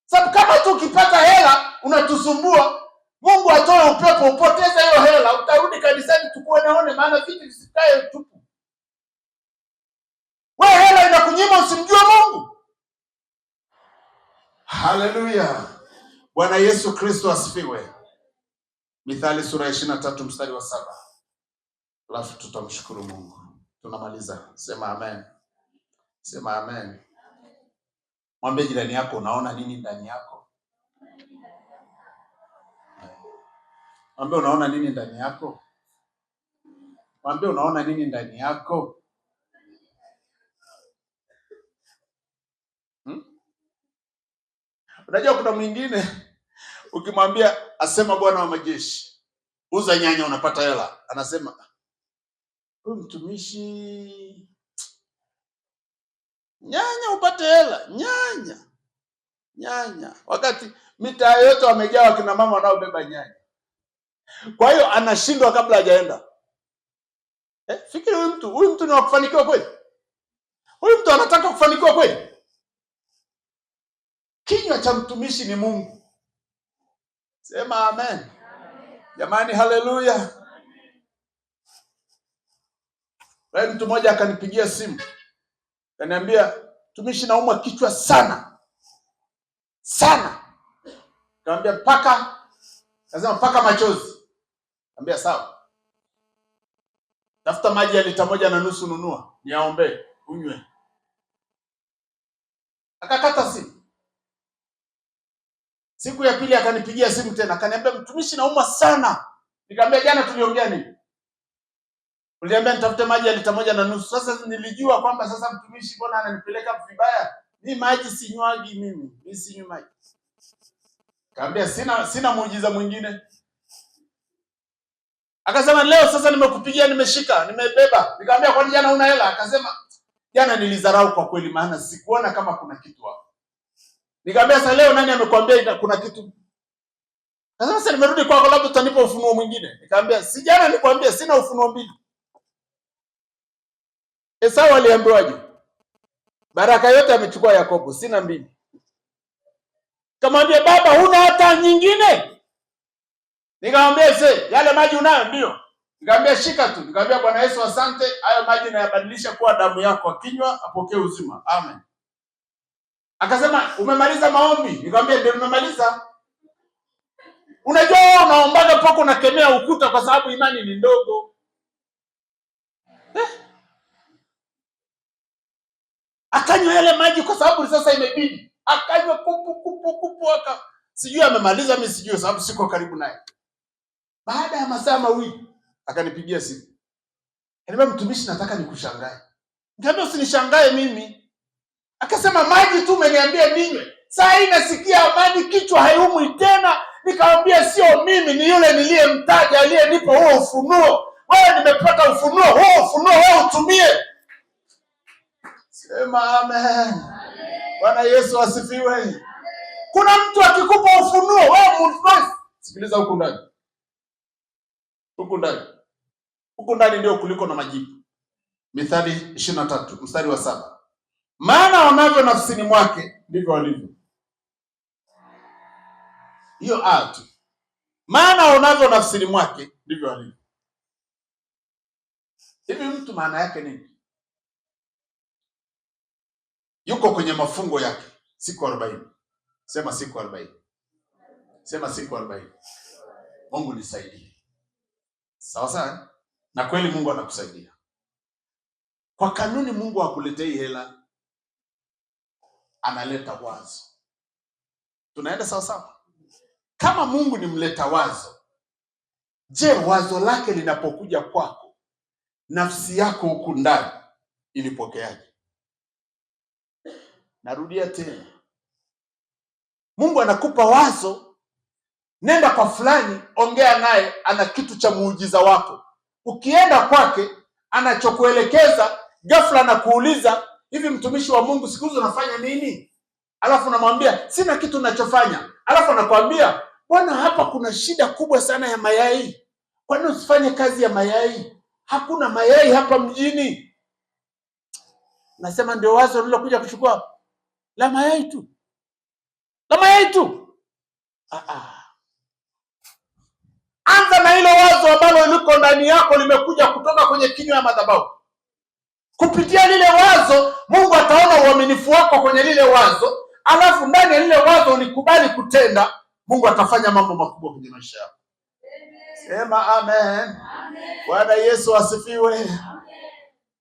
C: Sababu kama tukipata hela unatusumbua, Mungu atoe upepo, upoteze hiyo hela, utarudi kanisani tukuoneone, maana vitu visikae tupu. Wewe hela inakunyima usimjue Mungu. Haleluya. Bwana Yesu Kristo asifiwe. Mithali sura ya 23 mstari wa 7. Alafu tutamshukuru Mungu. Tunamaliza. Sema amen. Sema amen. Mwambie jirani yako, unaona nini ndani yako? Mwambie unaona nini ndani yako? Mwambie unaona nini ndani yako? Unajua kuna mwingine ukimwambia asema Bwana wa majeshi, uza nyanya unapata hela, anasema huyu mtumishi, nyanya upate hela, nyanya, wakati mitaa yote wamejaa wakina mama wanaobeba nyanya. Kwa hiyo anashindwa kabla hajaenda. Fikiri huyu mtu ni wa kufanikiwa kweli? Huyu mtu anataka kufanikiwa kweli? Kinywa cha mtumishi ni Mungu. Sema amen. Jamani, haleluya. Wewe, mtu mmoja akanipigia simu. Kaniambia, mtumishi, naumwa kichwa sana. Kaambia paka machozi. Kaambia sawa. Tafuta maji ya lita 1.5 nunua, niaombe unywe. Akakata simu. Siku ya pili akanipigia simu tena, akaniambia, mtumishi, naumwa sana. Nikamwambia, jana tuliongea nini? Uliambia nitafute maji ya lita 1.5. Sasa nilijua kwamba sasa mtumishi mbona ananipeleka vibaya. Mimi maji sinywagi mimi sinywi maji. Kaambia sina muujiza mwingine. Akasema leo sasa nimekupigia, nimebeba. Nikamwambia kwani jana una hela? Akasema jana nilizarau kwa kweli, maana sikuona kama kuna kitu hapo. Nikamwambia sasa leo nani amekwambia kuna kitu? Akasema sasa nimerudi kwako, labda utanipa ufunuo mwingine. Nikamwambia si jana nikwambia sina ufunuo mbili. Esau aliambiwaje? Baraka yote amechukua Yakobo, sina mbili. Kamwambia baba, huna hata nyingine? Nikamwambia yale maji unayo? Ndio. Nikamwambia shika tu. Nikamwambia Bwana Yesu asante, hayo maji nayabadilisha kuwa damu yako, akinywa apokee uzima. Amen. Akasema umemaliza maombi? Nikamwambia ndio nimemaliza. Unajua unaombaga poko unakemea ukuta kwa sababu imani ni ndogo. Akanywa yale maji kwa sababu sasa imebidi. Akanywa kupu sijui amemaliza, mimi sijui sababu siko karibu naye. Baada ya masaa mawili akanipigia simu. Nikamwambia mtumishi, nataka nikushangae. Nikamwambia usinishangae mimi. Akasema maji tu umeniambia ninywe. Saa hii nasikia amani, kichwa haiumwi tena. Nikamwambia sio mimi, ni yule niliyemtaja aliyenipa huo ufunuo. Wewe nimepata ufunuo, huo ufunuo wewe utumie. Sema amen. Bwana Yesu asifiwe. Kuna mtu akikupa ufunuo wewe mfasi. Sikiliza huko ndani. Huko ndani ndio kuliko na majibu. Mithali 23 mstari wa 7. Maana wanavyo nafsini mwake ndivyo walivyo. Hiyo atu. Maana wanavyo nafsini mwake ndivyo walivyo. Hivi mtu maana yake nini? Yuko kwenye mafungo yake siku 40. Sema siku 40. Sema siku 40. Mungu nisaidie. Sawa sawa? Na kweli Mungu anakusaidia. Kwa kanuni Mungu hakuletei hela. Analeta wazo. Tunaenda sawa sawa? Kama Mungu ni mleta wazo, je, wazo lake linapokuja kwako, nafsi yako huku ndani ilipokeaje? Narudia tena. Mungu anakupa wazo, nenda kwa fulani, ongea naye, ana kitu cha muujiza wako. Ukienda kwake, anachokuelekeza, ghafla anakuuliza, hivi mtumishi wa Mungu siku hizo unafanya nini? Alafu unamwambia, sina kitu ninachofanya. Alafu anakuambia, bwana, hapa kuna shida kubwa sana ya mayai. Kwa nini usifanye kazi ya mayai? Hakuna mayai hapa mjini. Nasema ndio wazo nilokuja kuchukua. La mayai tu. Anza na hilo wazo ambalo liko ndani yako, limekuja kutoka kwenye kinywa ya madhabahu. Kupitia lile wazo, Mungu ataona uaminifu wako kwenye lile wazo, alafu ndani ya lile wazo ulikubali kutenda, Mungu atafanya mambo makubwa kwenye maisha yako. Sema amen. Bwana Yesu asifiwe.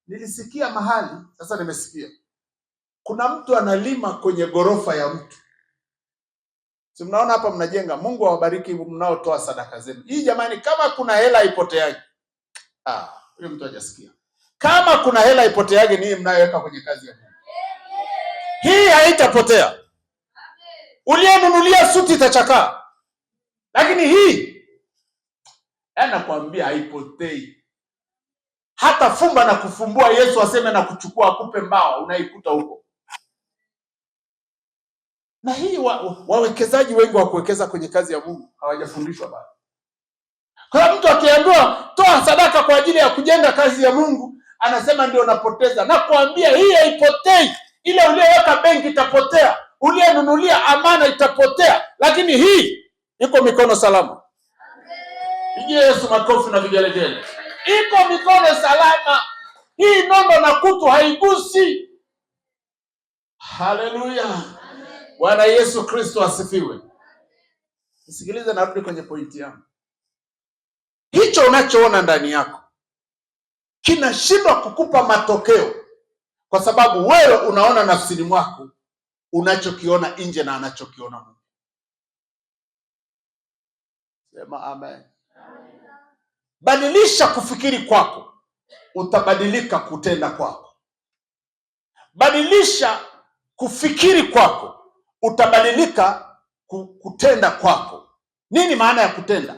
C: Nilisikia mahali, sasa nimesikia. Kuna mtu analima kwenye gorofa ya mtu. Si mnaona hapa mnajenga, Mungu awabariki mnaotoa sadaka zenu. Hii jamani, kama kuna hela ipoteaje? Huyo mtu hajasikia. Kama kuna hela ipoteaje ni hii mnayoweka kwenye kazi ya Mungu. Hii haitapotea. Uliyenunulia suti itachakaa. Lakini hii nakwambia haipotei. Hata fumba na kufumbua Yesu aseme na kuchukua akupe mbao, unaikuta huko. Na hii wawekezaji wengi wa kuwekeza kwenye kazi ya Mungu hawajafundishwa bado. Kwa mtu akiambiwa toa sadaka kwa ajili ya kujenga kazi ya Mungu, anasema ndio napoteza. Na kuambia hii haipotei. Ile uliyoweka benki itapotea, uliyenunulia amana itapotea, lakini hii iko mikono salama. Pigie Yesu makofi na vigelegele. Iko mikono salama. Hii nondo na kutu haigusi. Haleluya. Bwana Yesu Kristo asifiwe. Nisikilize, narudi kwenye pointi yangu. Hicho unachoona ndani yako kinashindwa kukupa matokeo kwa sababu wewe unaona nafsini mwako unachokiona nje na anachokiona Mungu. Sema amen. Badilisha kufikiri kwako, utabadilika kutenda kwako. Badilisha kufikiri kwako, utabadilika kutenda kwako. Nini maana ya kutenda?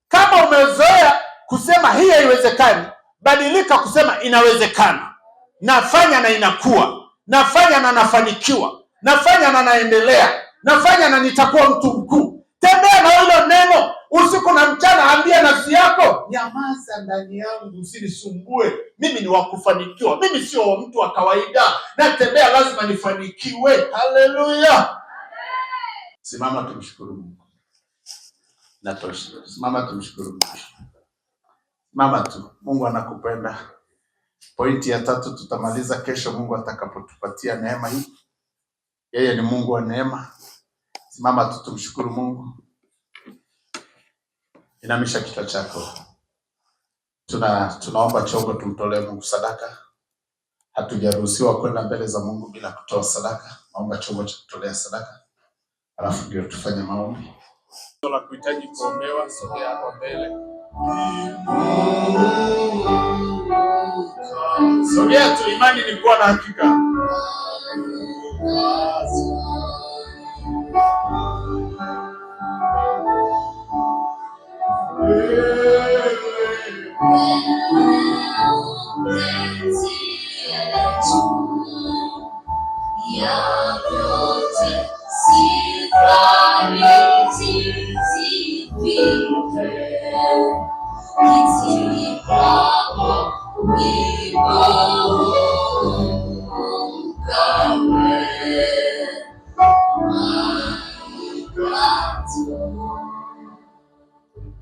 C: Kama umezoea kusema hii haiwezekani, badilika kusema inawezekana. Nafanya na inakuwa. Nafanya na nafanikiwa. Nafanya na naendelea. Nafanya na nitakuwa mtu mkuu. Tembea na hilo neno usiku na mchana. Ambia nafsi yako, nyamaza ndani yangu, usinisumbue. Mimi ni wa kufanikiwa. Mimi sio mtu wa kawaida. Natembea lazima nifanikiwe. Haleluya. Simama tumshukuru Mungu. Natosha. Simama tumshukuru Mungu. Mama tu. Mungu anakupenda. Pointi ya 3 tutamaliza kesho Mungu atakapotupatia neema hii. Yeye ni Mungu wa neema. Simama tu tumshukuru Mungu. Inamisha kichwa chako. Tunaomba chongo tumtolee Mungu sadaka. Hatujaruhusiwa kwenda mbele za Mungu bila kutoa sadaka. Naomba chongo cha kutolea sadaka. Alafu ndio tufanye maombi. La kuhitaji kuombewa, sogea hapo mbele. Sogea tu, imani ni kuwa na hakika.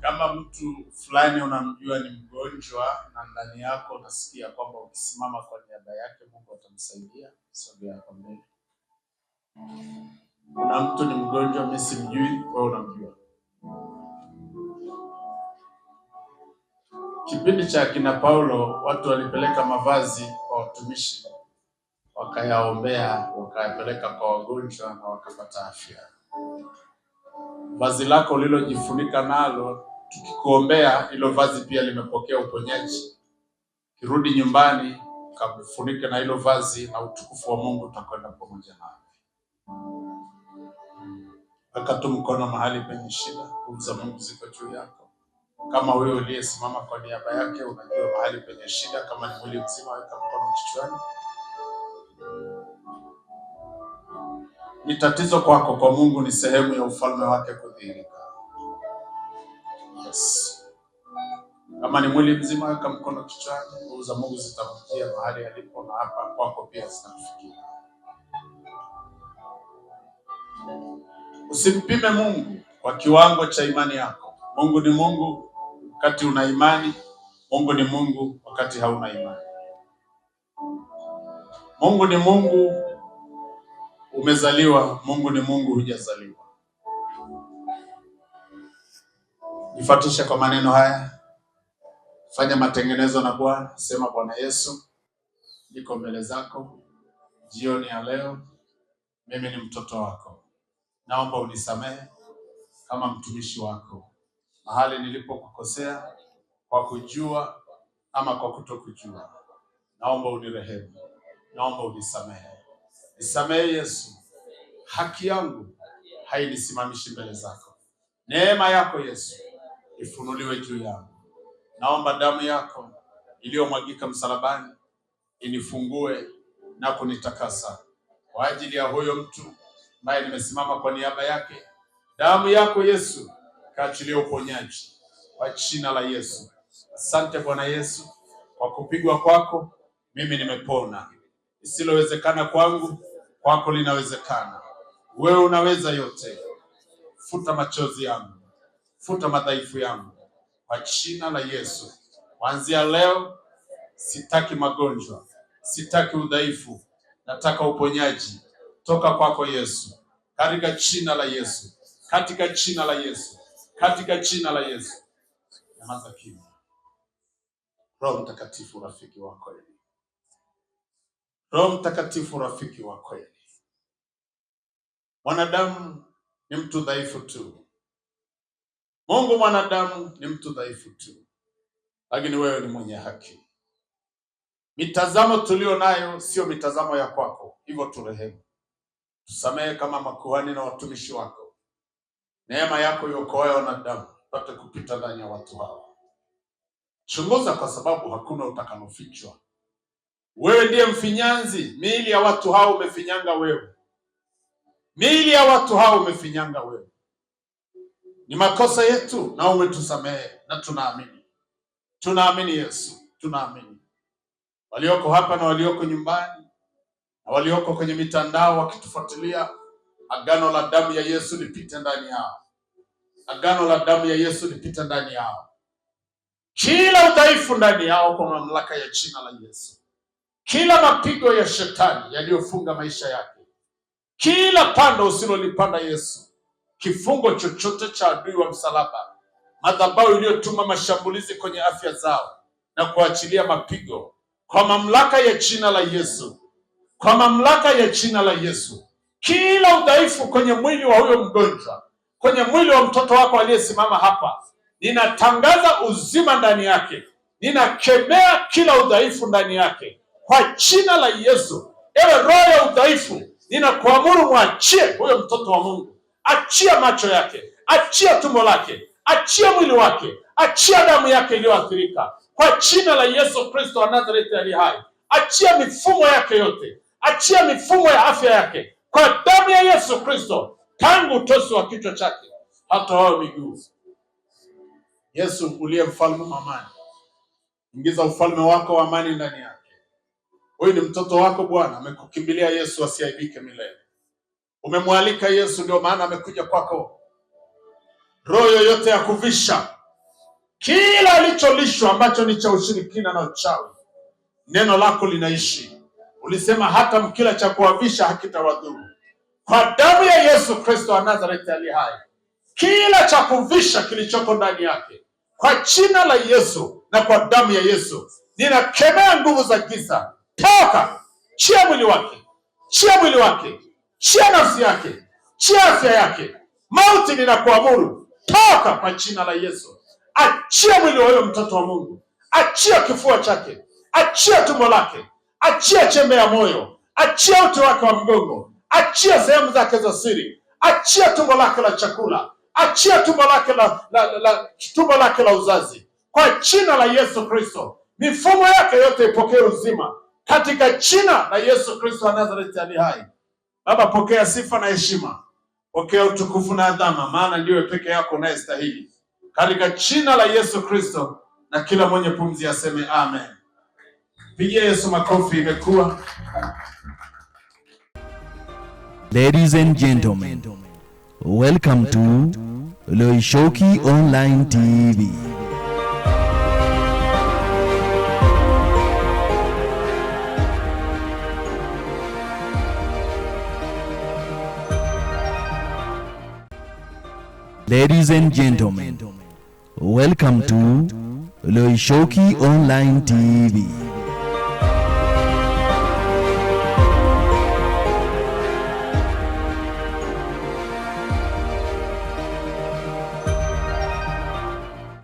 C: Kama mtu fulani unamjua ni mgonjwa na ndani yako unasikia kwamba ukisimama kwa niaba yake Mungu atamsaidia, sogea hapo mbele. Kuna mtu ni mgonjwa, mimi simjui, wewe unamjua. Kipindi cha kina Paulo watu walipeleka mavazi kwa watumishi, wakayaombea, wakayapeleka kwa wagonjwa na wakapata afya. Vazi lako ulilojifunika nalo, tukikuombea hilo vazi pia limepokea uponyaji. Kirudi nyumbani, kafunike na hilo vazi na utukufu wa Mungu utakwenda pamoja nawe. Akatu mkono mahali penye shida, nguvu za Mungu ziko juu yako. Kama wewe uliyesimama kwa niaba yake unajua mahali penye shida, kama ni mwili mzima weka mkono kichwani. Ni tatizo kwako, kwa Mungu ni sehemu ya ufalme wake kudhihirika. Yes. Kama ni mwili mzima weka mkono kichwani, nguvu za Mungu zitamjia mahali alipo na hapa kwako pia zitakufikia. Usimpime Mungu kwa kiwango cha imani yako. Mungu ni Mungu wakati una imani, Mungu ni Mungu wakati hauna imani. Mungu ni Mungu
B: Umezaliwa, Mungu ni Mungu, hujazaliwa. Nifuatishe kwa maneno haya. Fanya matengenezo na Bwana. Sema, Bwana Yesu, niko mbele zako jioni ya leo. Mimi ni mtoto wako. Naomba unisamehe kama mtumishi wako. Mahali nilipokukosea kwa kujua ama kwa kutokujua, naomba unirehemu. Naomba unisamehe. Nisamehe Yesu. Haki yangu hainisimamishi mbele zako. Neema yako Yesu ifunuliwe juu yangu. Naomba damu yako iliyomwagika msalabani inifungue na kunitakasa kwa ajili ya huyo mtu ambaye nimesimama kwa niaba yake. Damu yako Yesu kaachilie uponyaji kwa jina la Yesu. Asante Bwana Yesu, kwa kupigwa kwako mimi nimepona. Isilowezekana kwangu, kwako linawezekana. Wewe unaweza yote. Futa machozi yangu, futa madhaifu yangu kwa jina la Yesu. Kuanzia leo sitaki magonjwa, sitaki udhaifu, nataka uponyaji toka kwako Yesu, katika jina la Yesu, katika jina la Yesu, katika jina la Yesu. Nyamaza kimya. Roho Mtakatifu, rafiki wa kweli. Roho Mtakatifu, rafiki wa kweli. Mwanadamu ni mtu dhaifu tu. Mungu, mwanadamu ni mtu dhaifu tu, lakini wewe ni mwenye haki. Mitazamo tulio nayo sio mitazamo ya kwako, hivyo turehemu. Tusamehe kama makuhani na watumishi wako. Neema yako iokoayo wanadamu pate kupita ndani ya watu hawa. Chunguza, kwa sababu hakuna utakalofichwa. Wewe ndiye mfinyanzi. Miili ya watu hao umefinyanga wewe. Miili ya watu hao umefinyanga wewe. Ni makosa yetu na umetusamehe, na tunaamini. Tunaamini Yesu, tunaamini. Walioko hapa na walioko nyumbani na walioko kwenye mitandao wakitufuatilia, agano la damu ya Yesu lipite ndani yao. Agano la damu ya Yesu lipite ndani yao. Kila udhaifu ndani yao kwa mamlaka ya jina la Yesu. Kila mapigo ya shetani yaliyofunga maisha yake, kila pando usilolipanda Yesu, kifungo chochote cha adui wa msalaba, madhabahu iliyotuma mashambulizi kwenye afya zao na kuachilia mapigo, kwa mamlaka ya jina la Yesu, kwa mamlaka ya jina la Yesu. Kila udhaifu kwenye mwili wa huyo mgonjwa, kwenye mwili wa mtoto wako aliyesimama hapa, ninatangaza uzima ndani yake. Ninakemea kila udhaifu ndani yake kwa jina la Yesu. Ewe roho ya udhaifu, ninakuamuru mwachie huyo mtoto wa Mungu. Achia macho yake, achia tumbo lake, achia mwili wake, achia damu yake iliyoathirika kwa jina la Yesu Kristo wa Nazareti aliye hai. Achia mifumo yake yote, achia mifumo ya afya yake kwa damu ya Yesu Kristo, tangu utosi wa kichwa chake hata wao miguu. Yesu uliye mfalme wa amani, ingiza ufalme wako wa amani ndani yake. Huyu ni mtoto wako Bwana, amekukimbilia Yesu asiaibike milele. Umemwalika Yesu, ndio maana amekuja kwako. Roho yoyote ya kuvisha kila alicholishwa ambacho ni cha ushirikina na uchawi, neno lako linaishi. Ulisema hata mkila cha kuwavisha hakitawadhuru. Kwa damu ya Yesu Kristo wa Nazareti aliye hai, kila cha kuvisha kilichoko ndani yake, kwa jina la Yesu na kwa damu ya Yesu, ninakemea nguvu za giza. Toka! Chia mwili wake, chia mwili wake, chia nafsi yake, chia afya yake. Mauti ninakuamuru, toka kwa jina la Yesu. Achia mwili wa huyo mtoto wa Mungu, achia kifua chake, achia tumbo lake, achia chembe ya moyo, achia uti wake wa mgongo, achia sehemu zake za siri, achia tumbo lake la chakula, achia tumbo lake la uzazi kwa jina la Yesu Kristo. Mifumo yake yote ipokee uzima katika jina la Yesu Kristo wa Nazareti aliye hai. Baba, pokea sifa na heshima, pokea utukufu na adhama, maana ndiwe peke yako unayestahili, katika jina la Yesu Kristo. Na kila mwenye pumzi aseme amen. Pigia Yesu makofi. Imekuwa.
A: Ladies and gentlemen, welcome to Loishoki Online TV. Ladies and gentlemen, welcome to Loishoki Online TV.